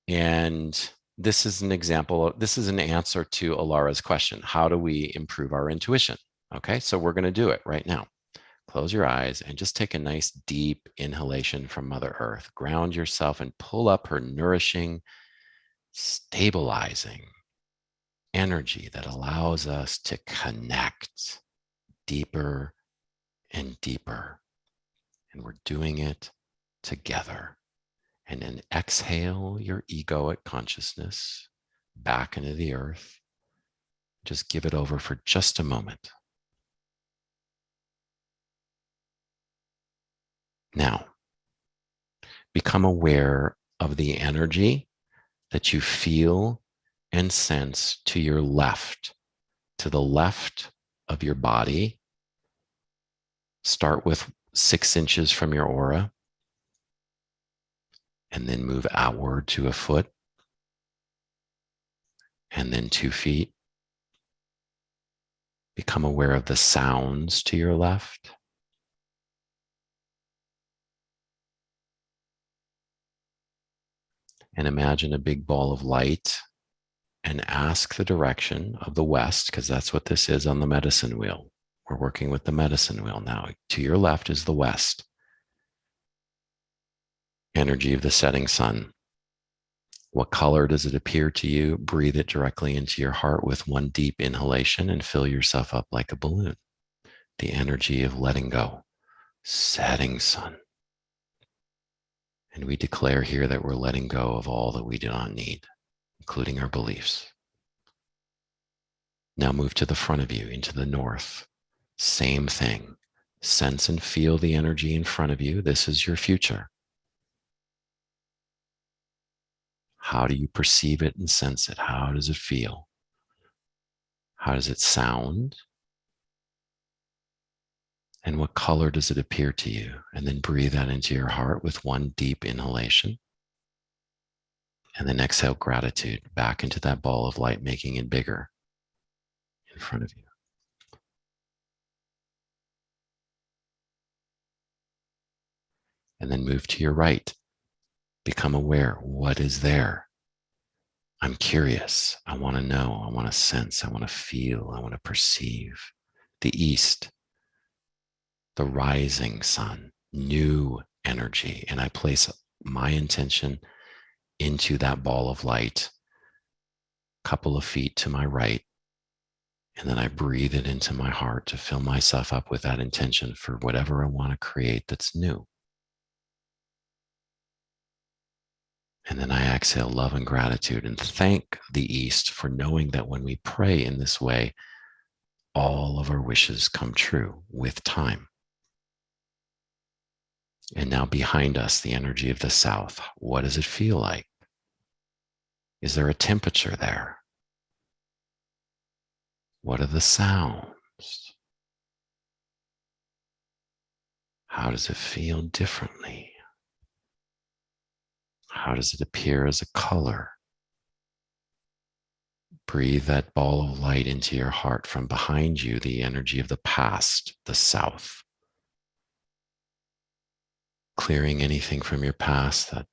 And this is an example. This is an answer to Alara's question. How do we improve our intuition? Okay. So we're going to do it right now. Close your eyes and just take a nice deep inhalation from Mother Earth. Ground yourself and pull up her nourishing, stabilizing energy that allows us to connect deeper and deeper. And we're doing it together. And then exhale your egoic consciousness back into the earth. Just give it over for just a moment. Now, become aware of the energy that you feel and sense to your left, to the left of your body. Start with 6 inches from your aura, and then move outward to a foot, and then 2 feet. Become aware of the sounds to your left. And imagine a big ball of light and ask the direction of the west, because that's what this is on the medicine wheel. We're working with the medicine wheel now. To your left is the west. Energy of the setting sun. What color does it appear to you? Breathe it directly into your heart with one deep inhalation and fill yourself up like a balloon. The energy of letting go. Setting sun. And we declare here that we're letting go of all that we do not need, including our beliefs. Now move to the front of you, into the north. Same thing. Sense and feel the energy in front of you. This is your future. How do you perceive it and sense it? How does it feel? How does it sound? And what color does it appear to you? And then breathe that into your heart with one deep inhalation. And then exhale gratitude back into that ball of light, making it bigger in front of you. And then move to your right. Become aware. What is there? I'm curious. I want to know. I want to sense. I want to feel. I want to perceive. The east, the rising sun, new energy. And I place my intention into that ball of light, a couple of feet to my right. And then I breathe it into my heart to fill myself up with that intention for whatever I want to create that's new. And then I exhale love and gratitude and thank the East for knowing that when we pray in this way, all of our wishes come true with time. And now behind us, the energy of the South. What does it feel like? Is there a temperature there? What are the sounds? How does it feel differently? How does it appear as a color? Breathe that ball of light into your heart from behind you, the energy of the past, the South. Clearing anything from your past that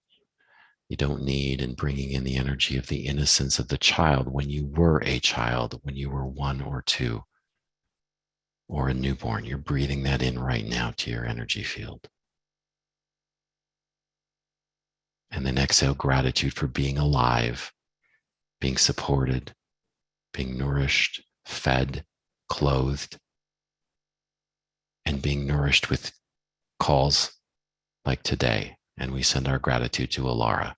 you don't need and bringing in the energy of the innocence of the child when you were a child, when you were 1 or 2 or a newborn. You're breathing that in right now to your energy field. And then exhale gratitude for being alive, being supported, being nourished, fed, clothed, and being nourished with calls like today. And we send our gratitude to Alara.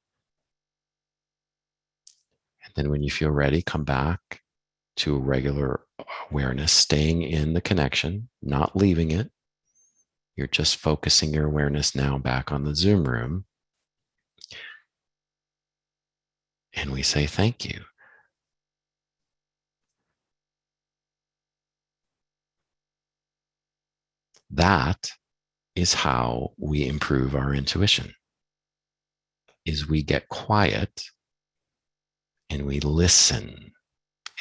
And then when you feel ready, come back to a regular awareness, staying in the connection, not leaving it. You're just focusing your awareness now back on the Zoom room. And we say thank you. That is how we improve our intuition, is we get quiet and we listen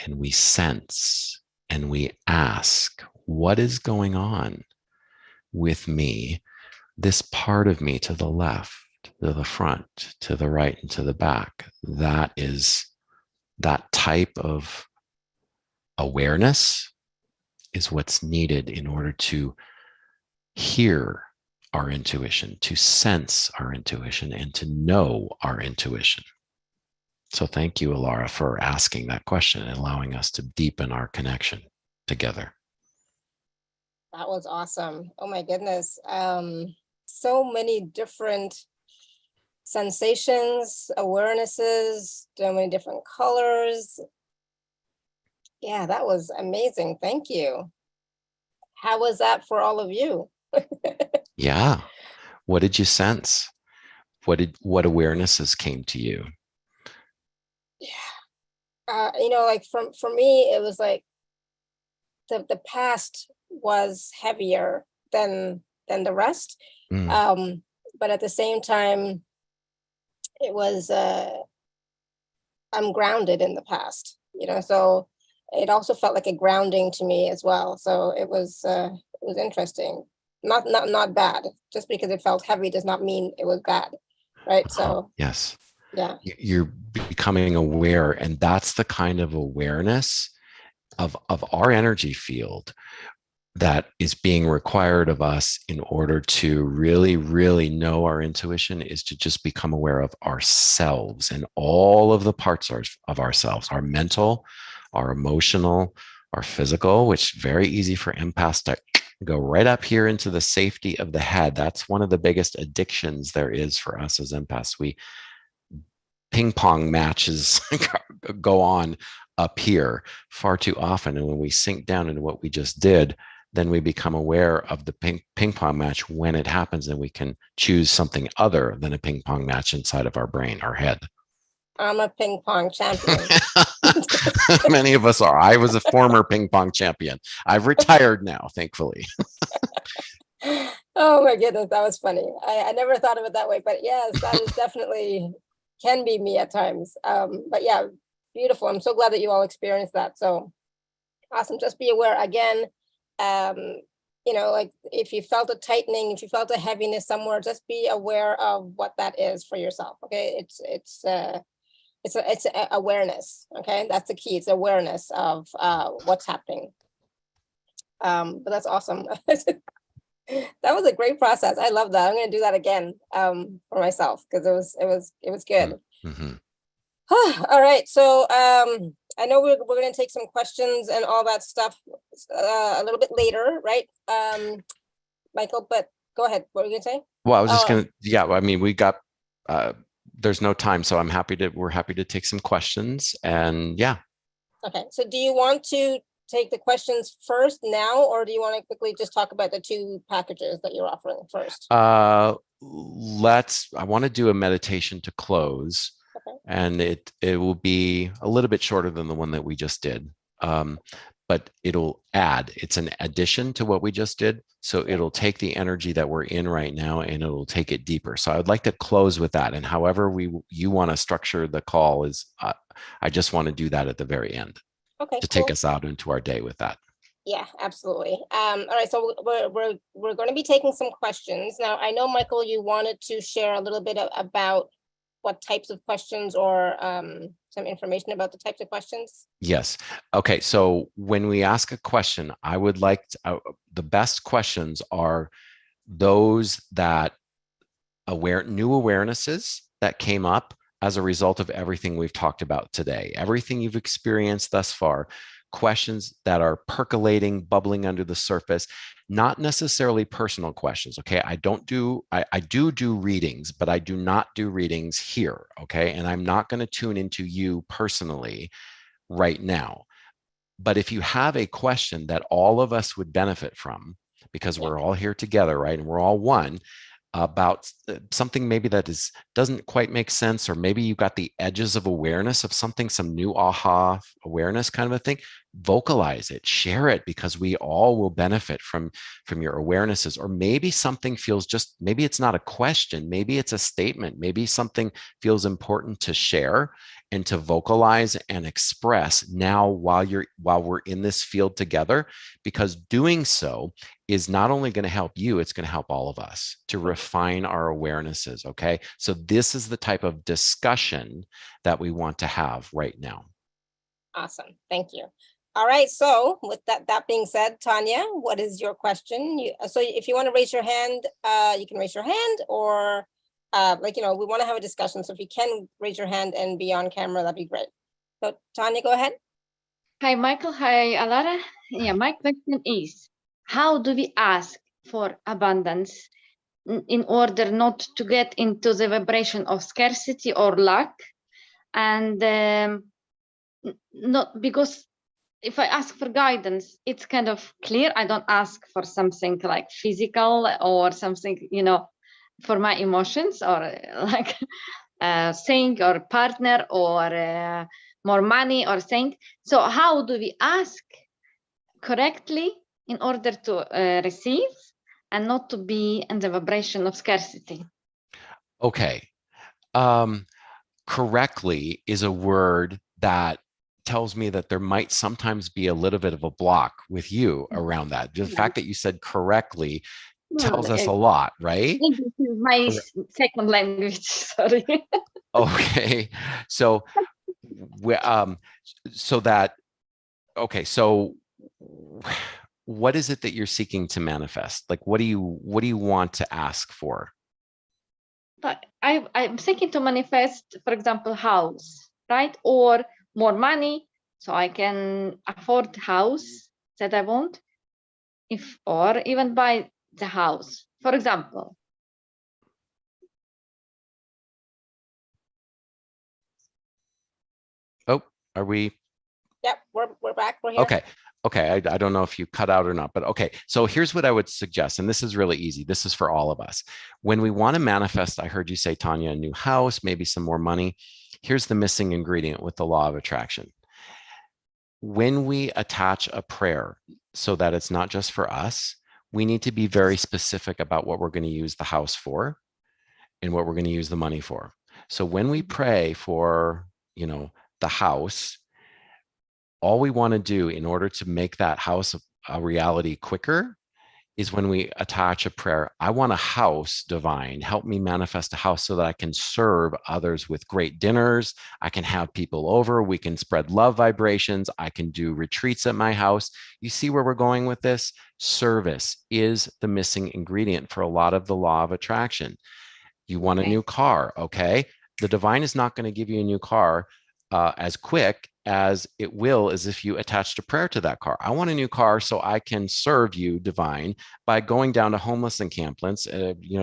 and we sense and we ask, what is going on with me, this part of me to the left, to the front, to the right, and to the back? That is, that type of awareness is what's needed in order to hear our intuition, to sense our intuition, and to know our intuition. So thank you, Alara, for asking that question and allowing us to deepen our connection together. That was awesome. Oh my goodness. So many different sensations, awarenesses, so many different colors. Yeah, that was amazing. Thank you. How was that for all of you? Yeah. What did you sense? What awarenesses came to you? Yeah. Like for me, it was like the past was heavier than the rest. But at the same time, it was I'm grounded in the past, so it also felt like a grounding to me as well. So it was interesting. Not bad. Just because it felt heavy does not mean it was bad, right? So yes. Yeah. You're becoming aware, and that's the kind of awareness of our energy field that is being required of us in order to really, really know our intuition, is to just become aware of ourselves and all of the parts of ourselves, our mental, our emotional, our physical, which is very easy for empaths to go right up here into the safety of the head. That's one of the biggest addictions there is for us as empaths. We ping pong matches go on up here far too often. And when we sink down into what we just did, then we become aware of the ping pong match when it happens, and we can choose something other than a ping pong match inside of our brain, our head. I'm a ping pong champion. Many of us are. I was a former ping pong champion. I've retired now, thankfully. Oh my goodness, that was funny. I never thought of it that way, but yes, that is definitely can be me at times. But yeah, beautiful. I'm so glad that you all experienced that. So awesome. Just be aware again. Like if you felt a tightening, if you felt a heaviness somewhere, just be aware of what that is for yourself. Okay, it's awareness. Okay, that's the key. It's awareness of what's happening. But that's awesome. That was a great process. I love that. I'm going to do that again for myself because it was good. Mm-hmm. All right. So I know we're going to take some questions and all that stuff a little bit later, right? Michael, but go ahead. What were you going to say? Well, I was just going to, yeah, I mean, we got, there's no time, so we're happy to take some questions, and yeah. Okay. So do you want to take the questions first now, or do you want to quickly just talk about the two packages that you're offering first? I want to do a meditation to close. Okay. And it will be a little bit shorter than the one that we just did. But it's an addition to what we just did. So it'll take the energy that we're in right now and it'll take it deeper. So I'd like to close with that. And however you want to structure the call is, I just want to do that at the very end. Okay, to take us out into our day with that. Yeah, absolutely. All right, so we're going to be taking some questions. Now, I know, Michael, you wanted to share a little bit about what types of questions or some information about the types of questions? Yes. Okay. So when we ask a question, I would like the best questions are those that new awarenesses that came up as a result of everything we've talked about today, everything you've experienced thus far, questions that are percolating, bubbling under the surface, not necessarily personal questions. Okay. I do readings, but I do not do readings here. Okay. And I'm not going to tune into you personally right now. But if you have a question that all of us would benefit from, because we're all here together, right? And we're all one, about something maybe that doesn't quite make sense, or maybe you got the edges of awareness of something, some new aha awareness kind of a thing, vocalize it, share it, because we all will benefit from your awarenesses. Or maybe something feels maybe it's not a question, maybe it's a statement, maybe something feels important to share and to vocalize and express now while we're in this field together, because doing so is not only going to help you, it's going to help all of us to refine our awarenesses. Okay. So this is the type of discussion that we want to have right now. Awesome. Thank you. All right. So with that being said, Tanya, what is your question? So if you want to raise your hand, you can raise your hand, or we want to have a discussion. So if you can raise your hand and be on camera, that'd be great. So Tanya, go ahead. Hi, Michael. Hi, Alara. Yeah, my question is, how do we ask for abundance in order not to get into the vibration of scarcity or lack? And not because if I ask for guidance, it's kind of clear. I don't ask for something like physical or something, for my emotions, or like saying, or partner, or more money, or saying. So how do we ask correctly in order to receive and not to be in the vibration of scarcity? Okay. Correctly is a word that tells me that there might sometimes be a little bit of a block with you around that. The fact that you said correctly tells us a lot, right? English is my second language, sorry. Okay. So what is it that you're seeking to manifest? Like, what do you want to ask for? I'm seeking to manifest, for example, house, right? Or more money, so I can afford house that I want. or even buy the house, for example. Oh, are we? Yep, we're back. We're here. Okay. Okay. I don't know if you cut out or not, but okay. So here's what I would suggest, and this is really easy. This is for all of us. When we want to manifest, I heard you say, Tanya, a new house, maybe some more money. Here's the missing ingredient with the law of attraction. When we attach a prayer so that it's not just for us, we need to be very specific about what we're going to use the house for and what we're going to use the money for. So when we pray for, the house, all we want to do in order to make that house a reality quicker is when we attach a prayer. I want a house, divine. Help me manifest a house so that I can serve others with great dinners. I can have people over. We can spread love vibrations. I can do retreats at my house. You see where we're going with this? Service is the missing ingredient for a lot of the law of attraction. You want a new car, okay? The divine is not going to give you a new car as quick as it will as if you attached a prayer to that car. I want a new car so I can serve you, divine, by going down to homeless encampments,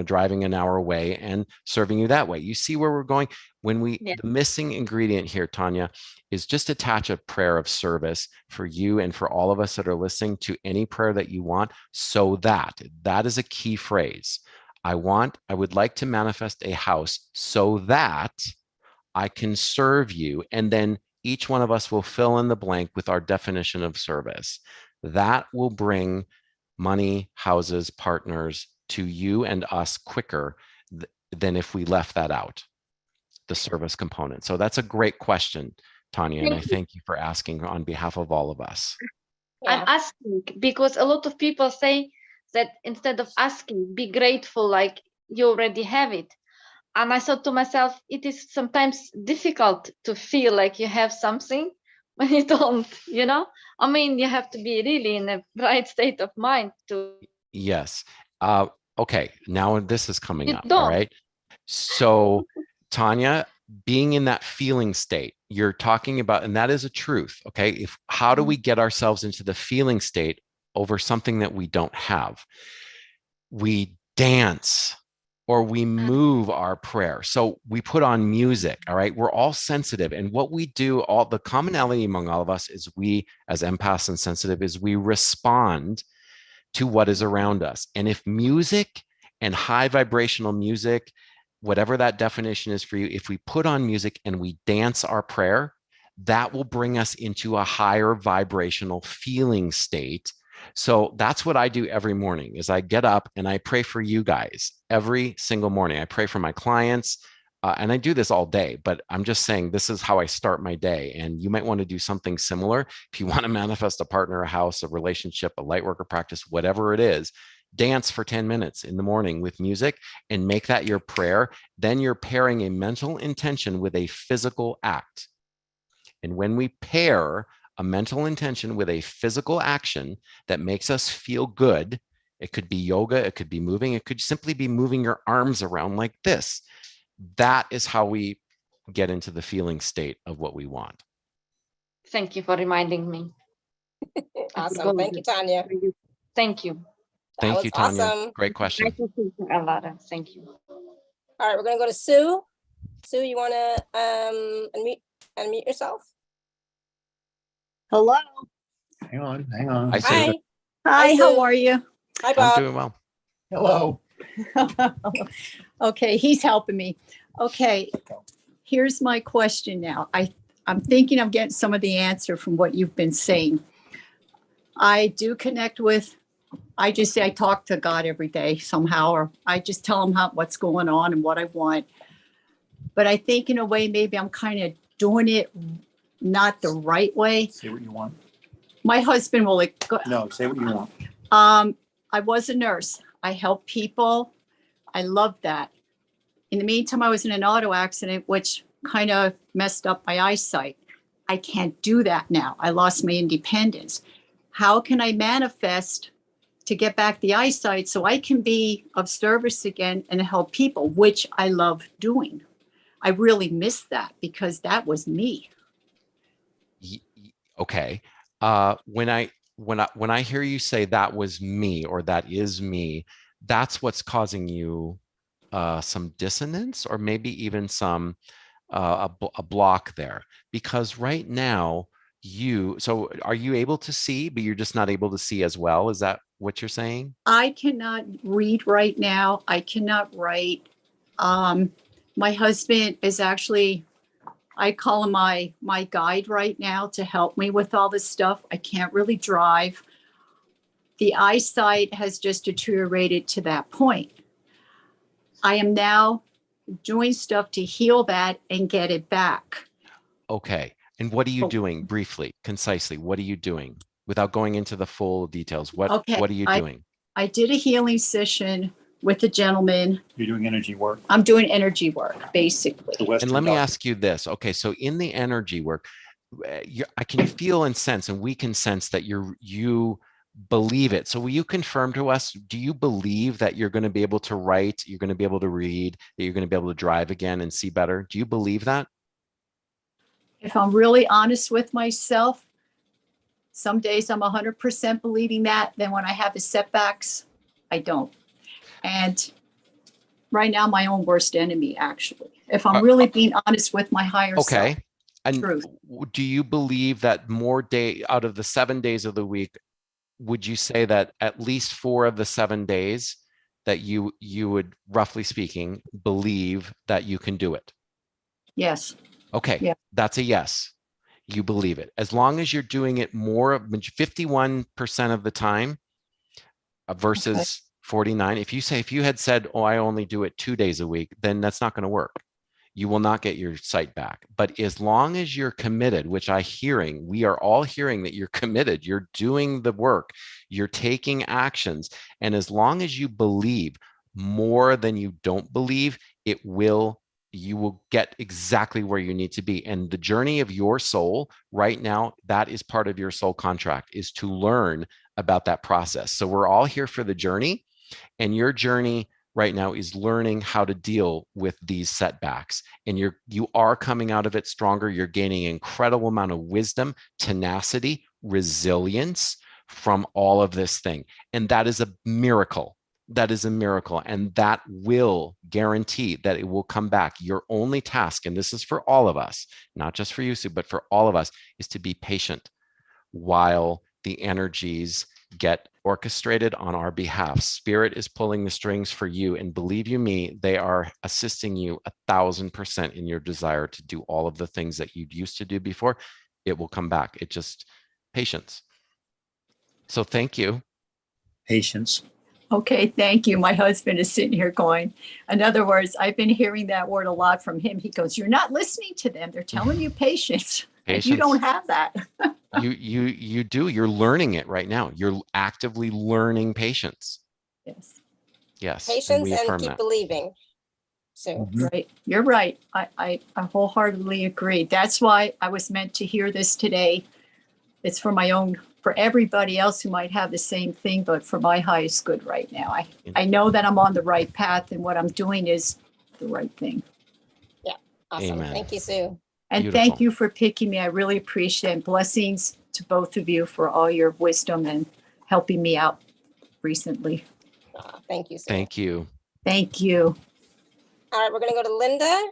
driving an hour away and serving you that way. You see where we're going? When the missing ingredient here, Tanya, is just attach a prayer of service for you and for all of us that are listening to any prayer that you want. So that is a key phrase. I would like to manifest a house so that I can serve you. And then each one of us will fill in the blank with our definition of service. That will bring money, houses, partners to you and us quicker than if we left that out, the service component. So that's a great question, Tanya. And I thank you for asking on behalf of all of us. I'm asking because a lot of people say that instead of asking, be grateful, like you already have it. And I thought to myself, it is sometimes difficult to feel like you have something when you don't, I mean, you have to be really in a right state of mind to. Yes. Okay. Now this is coming up. Don't. All right. So, Tanya, being in that feeling state, you're talking about, and that is a truth. Okay. How do we get ourselves into the feeling state over something that we don't have? We dance or we move our prayer. So we put on music. All right. We're all sensitive. And what we do, all the commonality among all of us is we, as empaths and sensitive, is we respond to what is around us. And if music and high vibrational music, whatever that definition is for you, if we put on music and we dance our prayer, that will bring us into a higher vibrational feeling state. So that's what I do every morning is I get up and I pray for you guys every single morning. I pray for my clients and I do this all day, but I'm just saying this is how I start my day. And you might want to do something similar. If you want to manifest a partner, a house, a relationship, a lightworker practice, whatever it is, dance for 10 minutes in the morning with music and make that your prayer. Then you're pairing a mental intention with a physical act. And when we pair a mental intention with a physical action that makes us feel good, it could be yoga, it could be moving, it could simply be moving your arms around like this. That is how we get into the feeling state of what we want. Thank you for reminding me. Awesome. Thank you, Tanya. Thank you. Thank you, Tanya. Awesome. Great question. Thank you. All right, we're going to go to Sue. Sue, you want to unmute yourself? Hello. Hang on. Hi, Sue. Hi, how are you? Hi, Bob. I'm doing well. Hello. Okay, he's helping me. Okay, here's my question now. I'm thinking I'm getting some of the answer from what you've been saying. I do connect with, I just say I talk to God every day somehow, or I just tell him what's going on and what I want. But I think in a way, maybe I'm kind of doing it not the right way. Say what you want. My husband will No, say what you want. I was a nurse. I helped people. I loved that. In the meantime, I was in an auto accident, which kind of messed up my eyesight. I can't do that now. I lost my independence. How can I manifest to get back the eyesight so I can be of service again and help people, which I love doing? I really miss that because that was me. Okay. When when I hear you say that was me or that is me, that's what's causing you some dissonance or maybe even some a block there. Because right now so are you able to see, but you're just not able to see as well? Is that what you're saying? I cannot read right now. I cannot write. My husband is actually, I call him my guide right now to help me with all this stuff. I can't really drive. The eyesight has just deteriorated to that point. I am now doing stuff to heal that and get it back. Okay. And what are you doing briefly, concisely? What are you doing without going into the full details? What are you doing? I did a healing session with a gentleman. You're doing energy work. I'm doing energy work, basically. And let me ask you this. Okay. So in the energy work, I can feel and sense, and we can sense that you believe it. So will you confirm to us, do you believe that you're going to be able to write, you're going to be able to read, that you're going to be able to drive again and see better? Do you believe that? If I'm really honest with myself, some days I'm 100% believing that. Then when I have the setbacks, I don't. And right now, my own worst enemy, actually, if I'm really being honest with my higher self. Okay. And truth. do you believe that out of the 7 days of the week, would you say that at least 4 of the 7 days that you would, roughly speaking, believe that you can do it? Yes. Okay. Yeah. That's a yes. You believe it. As long as you're doing it more, 51% of the time versus 49. If you had said, oh, I only do it 2 days a week, then that's not going to work. You will not get your sight back. But as long as you're committed, which we are all hearing that you're committed, you're doing the work, you're taking actions. And as long as you believe more than you don't believe, you will get exactly where you need to be. And the journey of your soul right now, that is part of your soul contract, is to learn about that process. So we're all here for the journey, and your journey right now is learning how to deal with these setbacks. And you are coming out of it stronger. You're gaining an incredible amount of wisdom, tenacity, resilience from all of this thing. And that is a miracle. That is a miracle. And that will guarantee that it will come back. Your only task, and this is for all of us, not just for you, Sue, but for all of us, is to be patient while the energies get orchestrated on our behalf. Spirit is pulling the strings for you. And believe you me, they are assisting you 1,000% in your desire to do all of the things that you used to do before. It will come back. It just patience. So thank you. Patience. Okay, thank you. My husband is sitting here going, in other words, I've been hearing that word a lot from him. He goes, you're not listening to them. They're telling you patience. And you don't have that. You do. You're learning it right now. You're actively learning patience. Yes. Yes. Patience and keep believing. So Right. You're right. I wholeheartedly agree. That's why I was meant to hear this today. It's for everybody else who might have the same thing, but for my highest good right now. I know that I'm on the right path and what I'm doing is the right thing. Yeah. Awesome. Amen. Thank you, Sue. And Beautiful. Thank you for picking me. I really appreciate it. Blessings to both of you for all your wisdom and helping me out recently. Thank you, Sue. Thank you. Thank you. All right, we're going to go to Linda.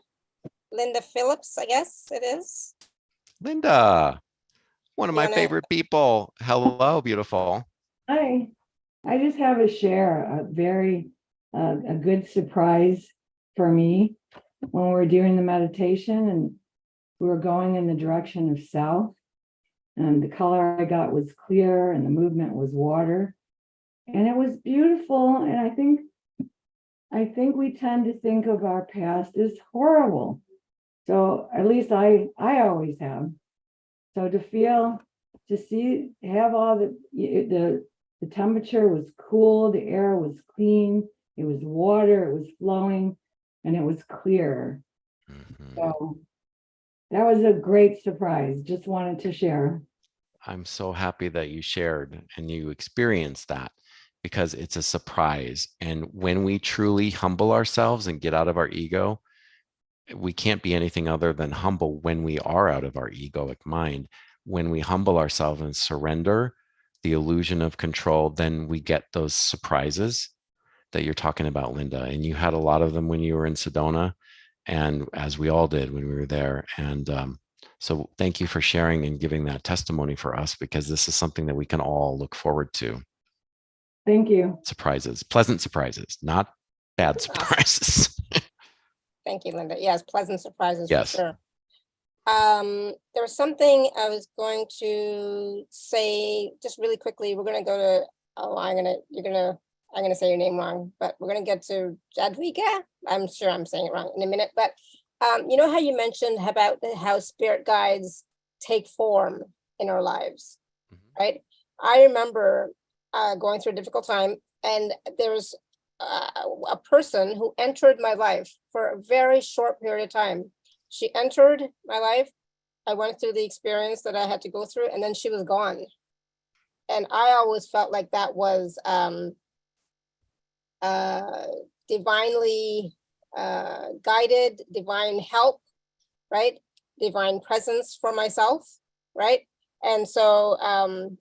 Linda Phillips, I guess it is. Linda, one of my favorite people. Hello, beautiful. Hi. I just have a share, a good surprise for me when we were doing the meditation and we were going in the direction of south, and the color I got was clear and the movement was water, and it was beautiful. And I think we tend to think of our past as horrible. So at least I always have. So have all the temperature was cool, the air was clean, it was water, it was flowing, and it was clear. Mm-hmm. So that was a great surprise. Just wanted to share. I'm so happy that you shared and you experienced that, because it's a surprise. And when we truly humble ourselves and get out of our ego, we can't be anything other than humble when we are out of our egoic mind. When we humble ourselves and surrender, the illusion of control, then we get those surprises that you're talking about, Linda. And you had a lot of them when you were in Sedona, and as we all did when we were there. And so thank you for sharing and giving that testimony for us, because this is something that we can all look forward to. Thank you. Surprises, pleasant surprises, not bad surprises. Thank you, Linda. Yes, pleasant surprises Yes. for sure. There was something I was going to say just really quickly. We're going to go to, I'm gonna say your name wrong, but we're gonna get to Jadwiga. I'm sure I'm saying it wrong in a minute, but you know how you mentioned about how spirit guides take form in our lives, right? I remember going through a difficult time, and there was a person who entered my life for a very short period of time. She entered my life. I went through the experience that I had to go through, and then she was gone. And I always felt like that was divinely guided, divine help, right? Divine presence for myself, right? And so I'd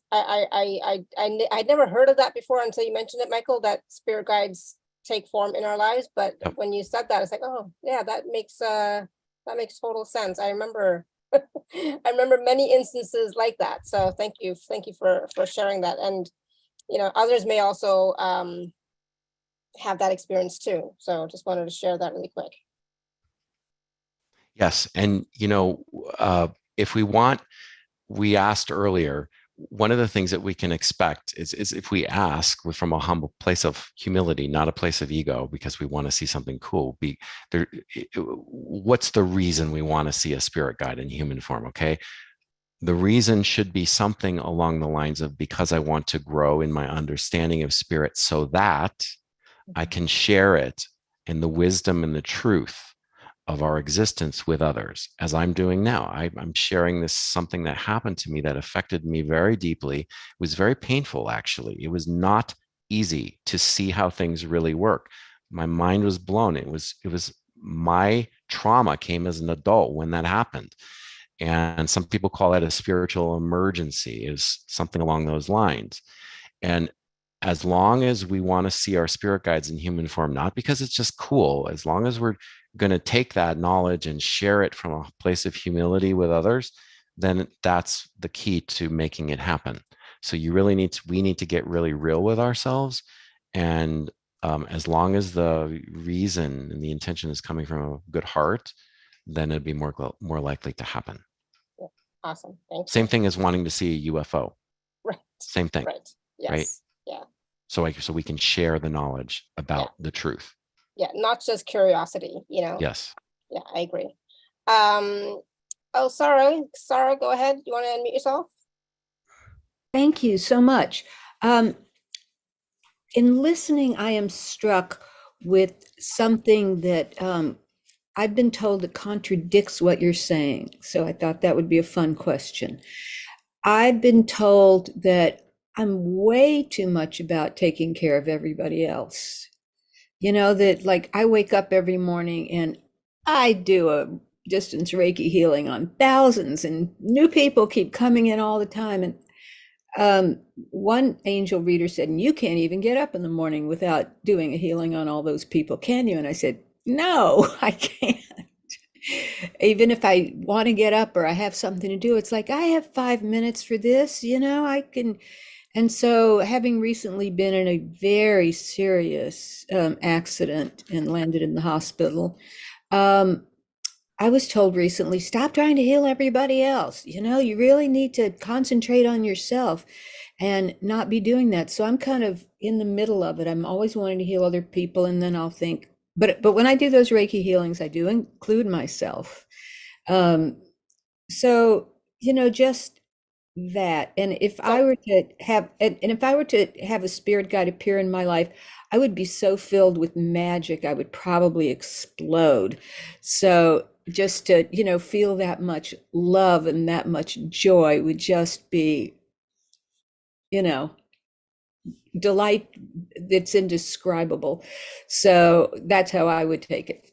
never heard of that before until you mentioned it, Michael, that spirit guides take form in our lives. But when you said that, it's like, oh yeah, that makes total sense. I remember I remember many instances like that. So thank you for sharing that. And you know, others may also have that experience too. So just wanted to share that really quick. Yes. And, you know, if we asked earlier, one of the things that we can expect is if we ask from a humble place of humility, not a place of ego, because we want to see something cool. What's the reason we want to see a spirit guide in human form? Okay. The reason should be something along the lines of, because I want to grow in my understanding of spirit so that I can share it in the wisdom and the truth of our existence with others, as I'm doing now. I'm sharing this, something that happened to me that affected me very deeply. It was very painful, actually. It was not easy to see how things really work. My mind was blown. It was my trauma came as an adult when that happened. And some people call that a spiritual emergency, is something along those lines. And as long as we want to see our spirit guides in human form, not because it's just cool, as long as we're going to take that knowledge and share it from a place of humility with others, then that's the key to making it happen. So we need to get really real with ourselves. And as long as the reason and the intention is coming from a good heart, then it'd be more likely to happen. Yeah. Awesome. Thank you. Same thing as wanting to see a UFO. Right. Same thing. Right. Yes. Right. Yeah. So we can share the knowledge about the truth. Yeah, not just curiosity, you know. Yes. Yeah, I agree. Oh, Sarah, go ahead. You want to unmute yourself? Thank you so much. In listening, I am struck with something that I've been told that contradicts what you're saying. So I thought that would be a fun question. I've been told that I'm way too much about taking care of everybody else. You know, that like I wake up every morning and I do a distance Reiki healing on thousands, and new people keep coming in all the time. And one angel reader said, you can't even get up in the morning without doing a healing on all those people, can you? And I said, no, I can't. Even if I want to get up or I have something to do, it's like, I have 5 minutes for this, you know, I can. And so, having recently been in a very serious accident and landed in the hospital, I was told recently, stop trying to heal everybody else. You know, you really need to concentrate on yourself and not be doing that. So I'm kind of in the middle of it. I'm always wanting to heal other people, and then I'll think, but when I do those Reiki healings, I do include myself. So, you know, just that. And if I were to have a spirit guide appear in my life, I would be so filled with magic, I would probably explode. So just to, you know, feel that much love and that much joy would just be, you know, delight that's indescribable. So that's how I would take it.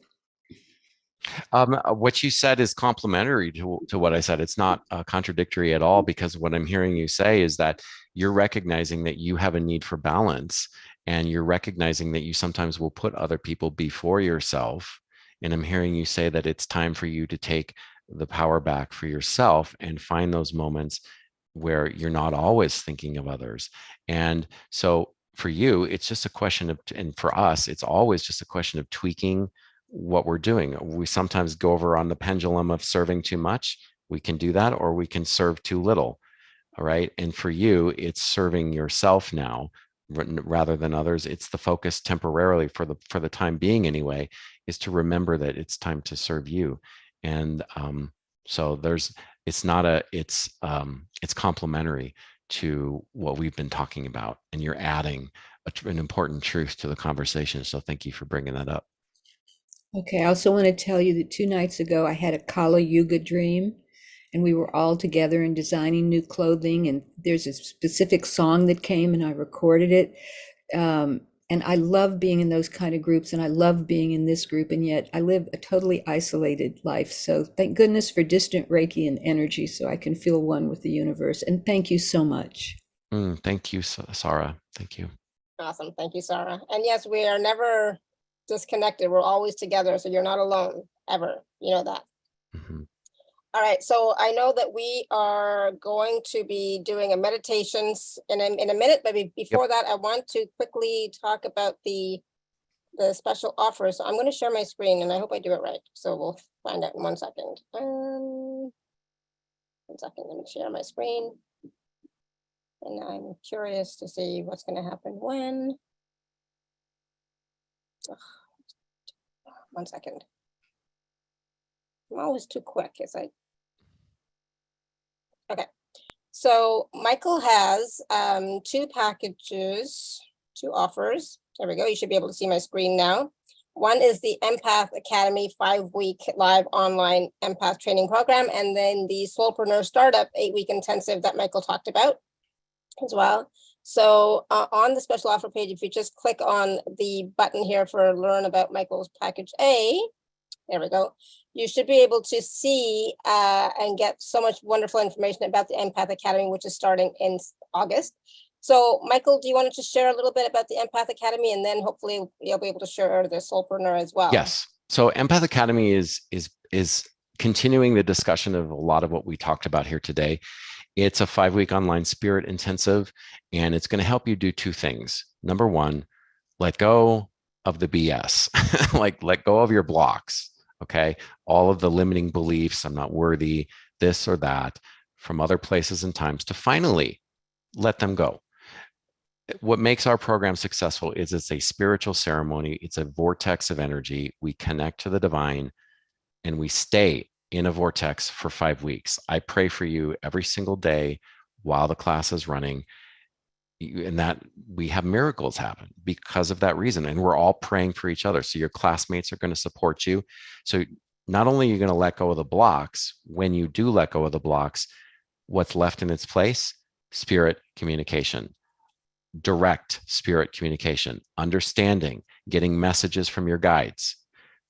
What you said is complementary to what I said. It's not contradictory at all, because what I'm hearing you say is that you're recognizing that you have a need for balance, and you're recognizing that you sometimes will put other people before yourself. And I'm hearing you say that it's time for you to take the power back for yourself and find those moments where you're not always thinking of others. And so for you, it's just a question of, and for us, it's always just a question of tweaking what we're doing. We sometimes go over on the pendulum of serving too much. We can do that, or we can serve too little. All right. And for you, it's serving yourself now rather than others. It's the focus temporarily for the time being anyway, is to remember that it's time to serve you. And so it's complementary to what we've been talking about, and you're adding an important truth to the conversation. So thank you for bringing that up. Okay, I also want to tell you that 2 nights ago I had a Kala Yuga dream, and we were all together and designing new clothing, and there's a specific song that came and I recorded it. And I love being in those kind of groups, and I love being in this group, and yet I live a totally isolated life. So thank goodness for distant Reiki and energy, so I can feel one with the universe. And thank you so much. Thank you, Sarah. Thank you. Awesome. Thank you, Sarah. And yes, we are never disconnected. We're always together. So you're not alone ever. You know that. Mm-hmm. All right. So I know that we are going to be doing a meditation in a minute, but before that, I want to quickly talk about the special offer. So I'm going to share my screen, and I hope I do it right. So we'll find out in 1 second. 1 second. Let me share my screen. And I'm curious to see what's going to happen when. 1 second. I'm always too quick. Okay. So Michael has 2 packages, 2 offers. There we go. You should be able to see my screen now. One is the Empath Academy 5-week live online empath training program, and then the Soulpreneur Startup 8-week intensive that Michael talked about as well. So on the special offer page, if you just click on the button here for learn about Michael's package A, there we go. You should be able to see and get so much wonderful information about the Empath Academy, which is starting in August. So Michael, do you want to just share a little bit about the Empath Academy, and then hopefully you'll be able to share the Soulpreneur as well? Yes. So Empath Academy is continuing the discussion of a lot of what we talked about here today. It's a 5-week online spirit intensive, and it's going to help you do 2 things. Number 1, let go of the BS, like let go of your blocks. Okay. All of the limiting beliefs, I'm not worthy, this or that, from other places and times, to finally let them go. What makes our program successful is it's a spiritual ceremony. It's a vortex of energy. We connect to the divine, and we stay in a vortex for 5 weeks. I pray for you every single day while the class is running, and that we have miracles happen because of that reason. And we're all praying for each other. So your classmates are going to support you. So not only are you going to let go of the blocks, when you do let go of the blocks, what's left in its place? Spirit communication, direct spirit communication, understanding, getting messages from your guides,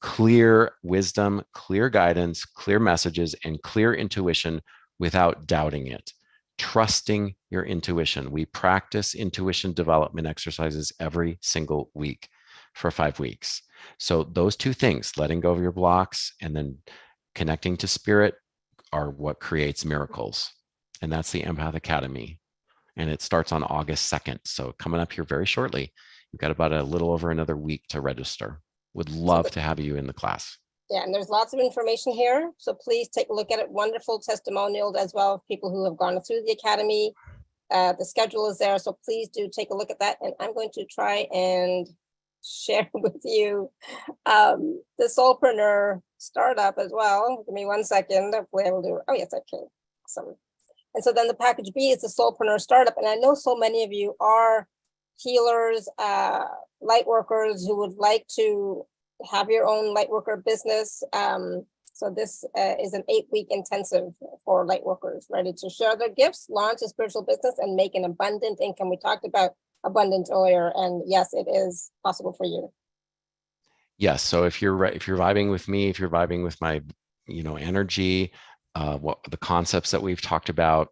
clear wisdom, clear guidance, clear messages, and clear intuition without doubting it. Trusting your intuition. We practice intuition development exercises every single week for 5 weeks. So those 2 things, letting go of your blocks and then connecting to spirit, are what creates miracles. And that's the Empath Academy. And it starts on August 2nd. So coming up here very shortly. You've got about a little over another week to register. Would love to have you in the class. Yeah, and there's lots of information here. So please take a look at it. Wonderful testimonials as well of people who have gone through the academy. The schedule is there. So please do take a look at that. And I'm going to try and share with you the Soulpreneur Startup as well. Give me 1 second. Hopefully I will do it. Oh, yes, I can. Awesome. And so then the package B is the Soulpreneur Startup. And I know so many of you are healers, light workers who would like to have your own lightworker business. So this is an 8-week intensive for light workers ready to share their gifts, launch a spiritual business, and make an abundant income. We talked about abundance earlier, and yes, it is possible for you. Yes. So if you're vibing with me, if you're vibing with my, energy, what the concepts that we've talked about,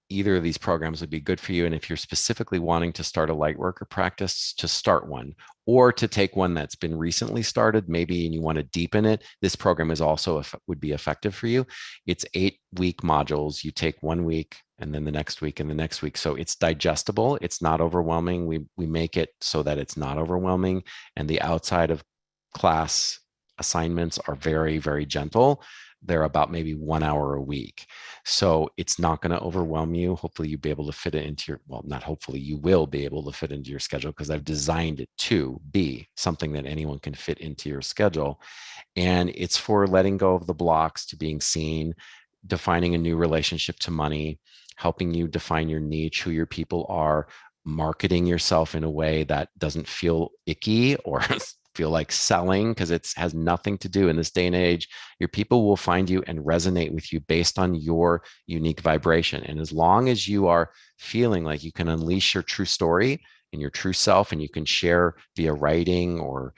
either of these programs would be good for you. And if you're specifically wanting to start a light worker practice, to start one, or to take one that's been recently started, maybe, and you want to deepen it, this program is also would be effective for you. It's 8-week modules. You take 1 week and then the next week and the next week. So it's digestible. It's not overwhelming. We make it so that it's not overwhelming. And the outside of class assignments are very, very gentle. They're about maybe 1 hour a week. So it's not going to overwhelm you. Hopefully you'll be able to fit it into your, well, not hopefully, you will be able to fit into your schedule, because I've designed it to be something that anyone can fit into your schedule. And it's for letting go of the blocks to being seen, defining a new relationship to money, helping you define your niche, who your people are, marketing yourself in a way that doesn't feel icky or feel like selling, because it has nothing to do in this day and age. Your people will find you and resonate with you based on your unique vibration. And as long as you are feeling like you can unleash your true story and your true self, and you can share via writing or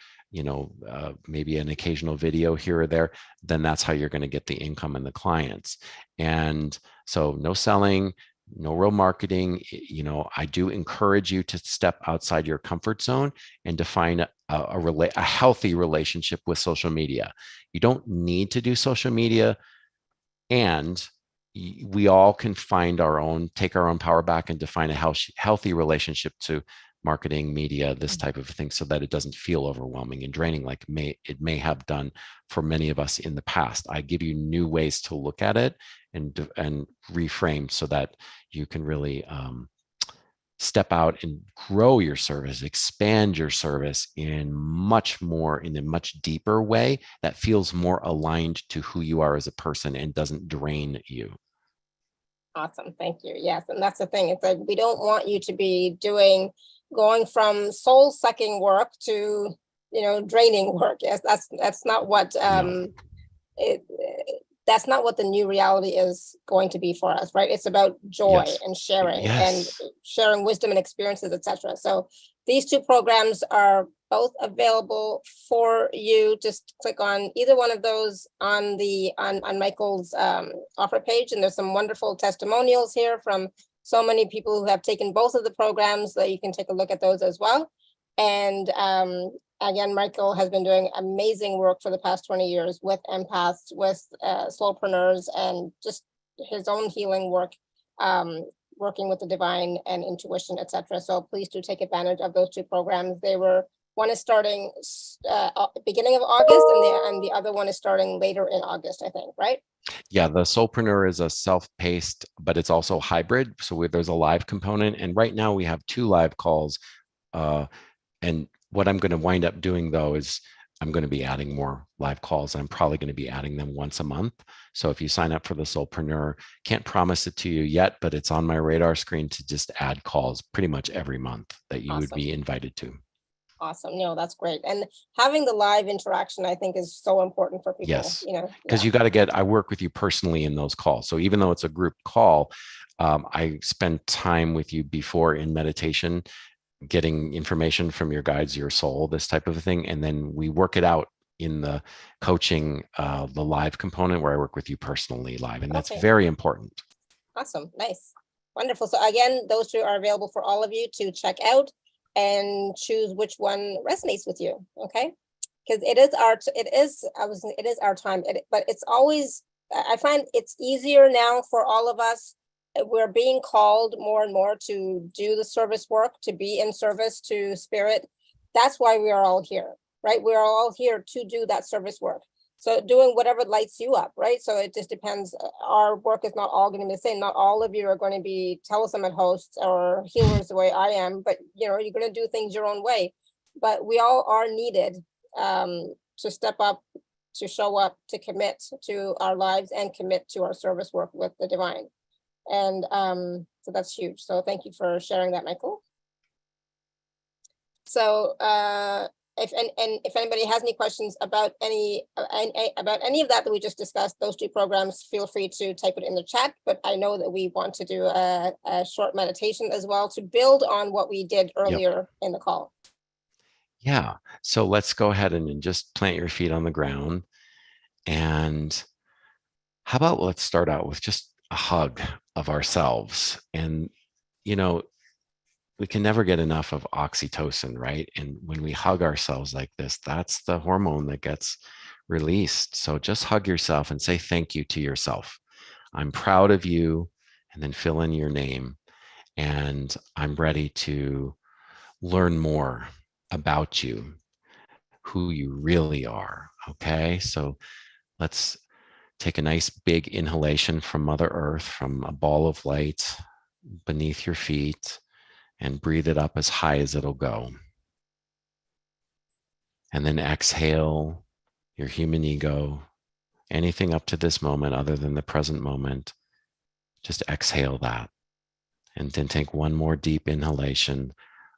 maybe an occasional video here or there, then that's how you're going to get the income and the clients. And so no selling, no real marketing. I do encourage you to step outside your comfort zone and define a healthy relationship with social media. You don't need to do social media, and we all can take our own power back and define a healthy relationship to marketing, media, this type of thing, so that it doesn't feel overwhelming and draining like it may have done for many of us in the past. I give you new ways to look at it and reframe so that you can really step out and grow your service, expand your service in a much deeper way that feels more aligned to who you are as a person and doesn't drain you. Awesome. Thank you. Yes. And that's the thing. It's like, we don't want you to be going from soul sucking work to, draining work. Yes. That's not what, that's not what the new reality is going to be for us, right? It's about joy and sharing and sharing wisdom and experiences, etc. So these two programs are both available for you. Just click on either one of those on Michael's offer page, and there's some wonderful testimonials here from so many people who have taken both of the programs, that you can take a look at those as well. And again, Michael has been doing amazing work for the past 20 years with empaths, with slowpreneurs, and just his own healing work, working with the divine and intuition, etc. So please do take advantage of those two programs. One is starting beginning of August, and the other one is starting later in August, I think, right? Yeah, the Soulpreneur is a self-paced, but it's also hybrid. So there's a live component, and right now we have 2 live calls. And what I'm going to wind up doing, though, is I'm going to be adding more live calls. I'm probably going to be adding them once a month. So if you sign up for the Soulpreneur, can't promise it to you yet, but it's on my radar screen to just add calls pretty much every month that you would be invited to. Awesome. No, that's great. And having the live interaction, I think, is so important for people. Yes, because you got to I work with you personally in those calls. So even though it's a group call, I spend time with you before in meditation, getting information from your guides, your soul, this type of thing. And then we work it out in the coaching, the live component, where I work with you personally live. And that's very important. Awesome. Nice. Wonderful. So again, those 2 are available for all of you to check out and choose which one resonates with you. Okay. Because it is our time, but it's always, I find it's easier now for all of us. We're being called more and more to do the service work, to be in service to spirit. That's why we are all here, right? We're all here to do that service work. So doing whatever lights you up, right? So it just depends. Our work is not all going to be the same. Not all of you are going to be telesummit hosts or healers the way I am, but you're going to do things your own way. But we all are needed to step up, to show up, to commit to our lives and commit to our service work with the divine. And so that's huge. So thank you for sharing that, Michael. So if anybody has any questions about any of that we just discussed, those 2 programs, feel free to type it in the chat. But I know that we want to do a short meditation as well to build on what we did earlier in the call. Yeah. So let's go ahead and just plant your feet on the ground. And how about let's start out with just a hug of ourselves. And, you know, we can never get enough of oxytocin, right? And when we hug ourselves like this, that's the hormone that gets released. So just hug yourself and say thank you to yourself. I'm proud of you, and then fill in your name. And I'm ready to learn more about you, who you really are. Okay. So let's take a nice big inhalation from Mother Earth, from a ball of light beneath your feet, and breathe it up as high as it'll go. And then exhale your human ego, anything up to this moment other than the present moment, just exhale that. And then take one more deep inhalation,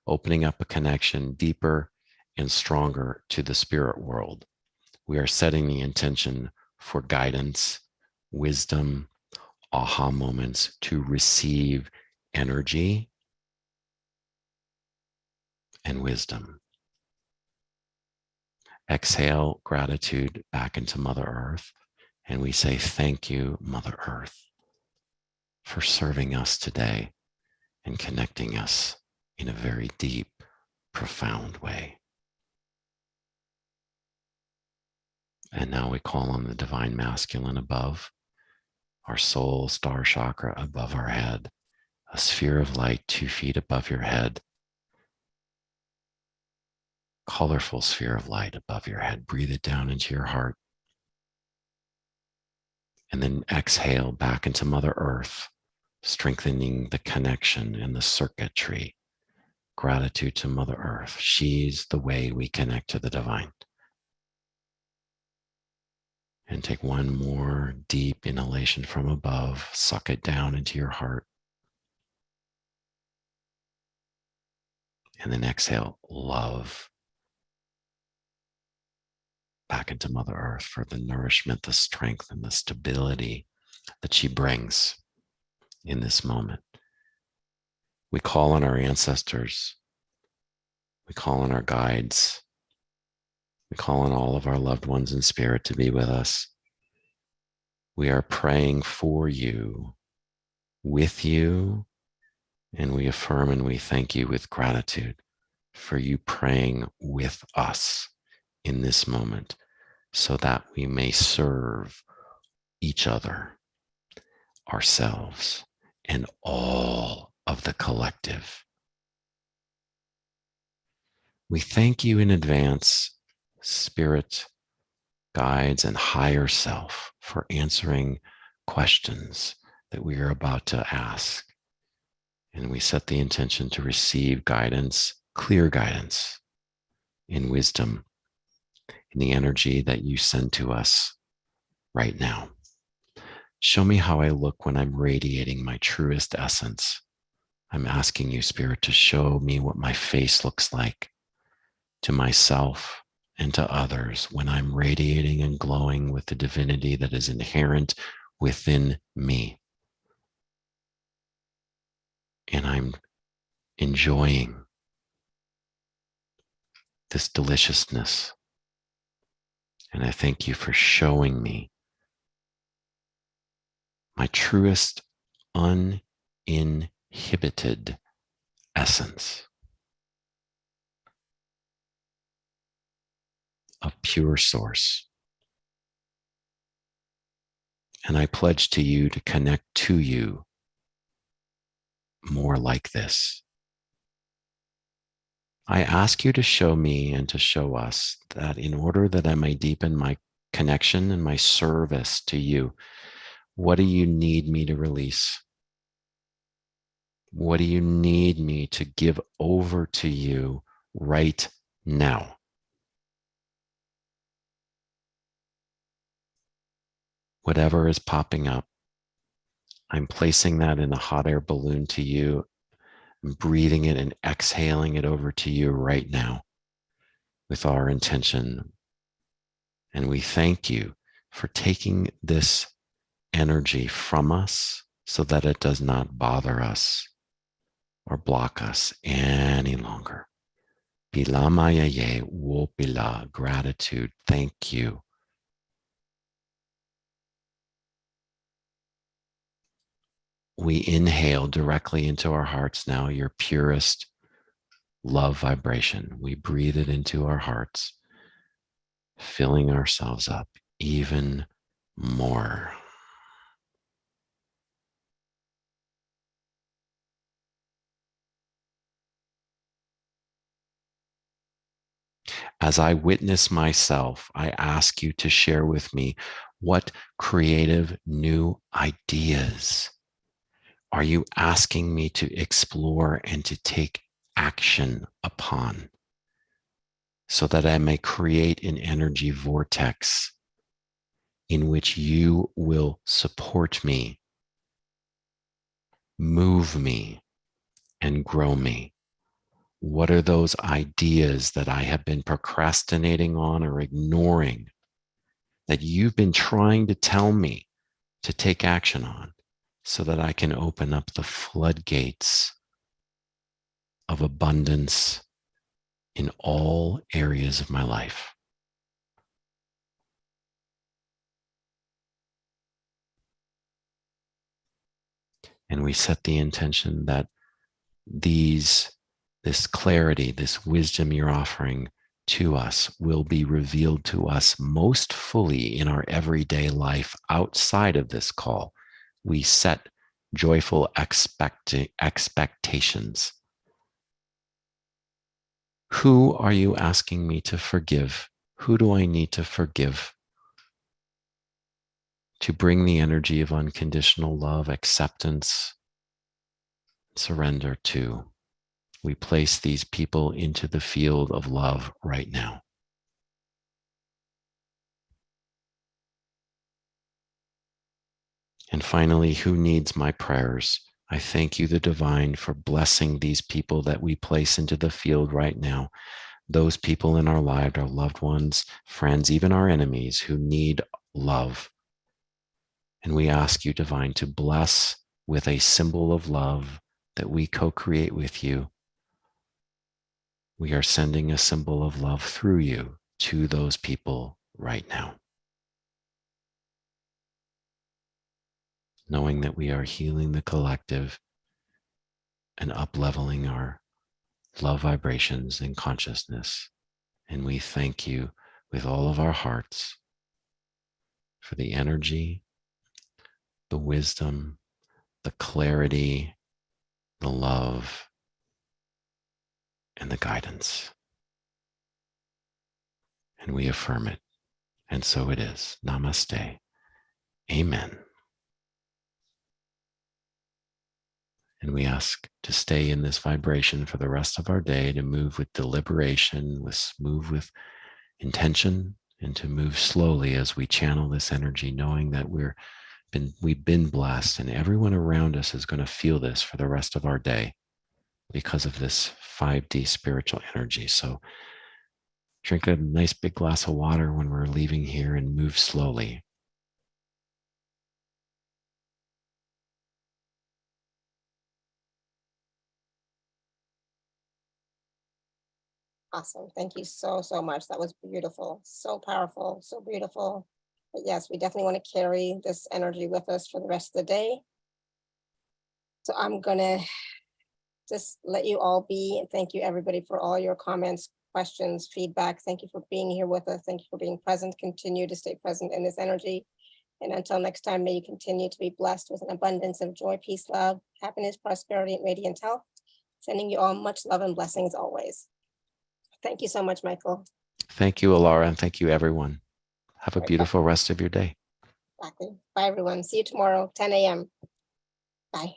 opening up a connection deeper and stronger to the spirit world. We are setting the intention for guidance, wisdom, aha moments to receive energy and wisdom. Exhale gratitude back into Mother Earth. And we say, thank you, Mother Earth, for serving us today and connecting us in a very deep, profound way. And now we call on the divine masculine above, our soul star chakra above our head, a sphere of light 2 feet above your head, colorful sphere of light above your head. Breathe it down into your heart. And then exhale back into Mother Earth, strengthening the connection and the circuitry. Gratitude to Mother Earth. She's the way we connect to the divine. And take one more deep inhalation from above. Suck it down into your heart. And then exhale, love, back into Mother Earth for the nourishment, the strength, and the stability that she brings in this moment. We call on our ancestors. We call on our guides. We call on all of our loved ones in spirit to be with us. We are praying for you, with you, and we affirm and we thank you with gratitude for you praying with us in this moment so that we may serve each other, ourselves, and all of the collective. We thank you in advance, Spirit, guides, and higher self, for answering questions that we are about to ask. And we set the intention to receive guidance, clear guidance in wisdom, in the energy that you send to us right now. Show me how I look when I'm radiating my truest essence. I'm asking you, Spirit, to show me what my face looks like to myself and to others when I'm radiating and glowing with the divinity that is inherent within me. And I'm enjoying this deliciousness. And I thank you for showing me my truest, uninhibited essence of pure source. And I pledge to you to connect to you more like this. I ask you to show me and to show us that in order that I may deepen my connection and my service to you, what do you need me to release? What do you need me to give over to you right now? Whatever is popping up, I'm placing that in a hot air balloon to you, breathing it and exhaling it over to you right now with our intention. And we thank you for taking this energy from us so that it does not bother us or block us any longer, Bilamayaye wopila, gratitude, thank you. We inhale directly into our hearts now, your purest love vibration. We breathe it into our hearts, filling ourselves up even more. As I witness myself, I ask you to share with me what creative new ideas are you asking me to explore and to take action upon so that I may create an energy vortex in which you will support me, move me, and grow me? What are those ideas that I have been procrastinating on or ignoring that you've been trying to tell me to take action on so that I can open up the floodgates of abundance in all areas of my life? And we set the intention that this clarity, this wisdom you're offering to us will be revealed to us most fully in our everyday life outside of this call. We set joyful expectations. Who are you asking me to forgive? Who do I need to forgive to bring the energy of unconditional love, acceptance, surrender to? We place these people into the field of love right now. And finally, who needs my prayers? I thank you, the divine, for blessing these people that we place into the field right now. Those people in our lives, our loved ones, friends, even our enemies who need love. And we ask you, divine, to bless with a symbol of love that we co-create with you. We are sending a symbol of love through you to those people right now, knowing that we are healing the collective and up-leveling our love vibrations and consciousness. And we thank you with all of our hearts for the energy, the wisdom, the clarity, the love, and the guidance. And we affirm it. And so it is. Namaste. Amen. And we ask to stay in this vibration for the rest of our day, to move with deliberation, move with intention, and to move slowly as we channel this energy, knowing that we've been blessed, and everyone around us is going to feel this for the rest of our day because of this 5D spiritual energy. So drink a nice big glass of water when we're leaving here and move slowly. Awesome. Thank you so, so much. That was beautiful. So powerful, so beautiful. But yes, we definitely want to carry this energy with us for the rest of the day. So I'm going to just let you all be. And thank you, everybody, for all your comments, questions, feedback. Thank you for being here with us. Thank you for being present. Continue to stay present in this energy. And until next time, may you continue to be blessed with an abundance of joy, peace, love, happiness, prosperity, and radiant health. Sending you all much love and blessings always. Thank you so much, Michael. Thank you, Alara, and thank you, everyone. Have a beautiful rest of your day. Exactly. Bye, everyone. See you tomorrow, 10 a.m. Bye.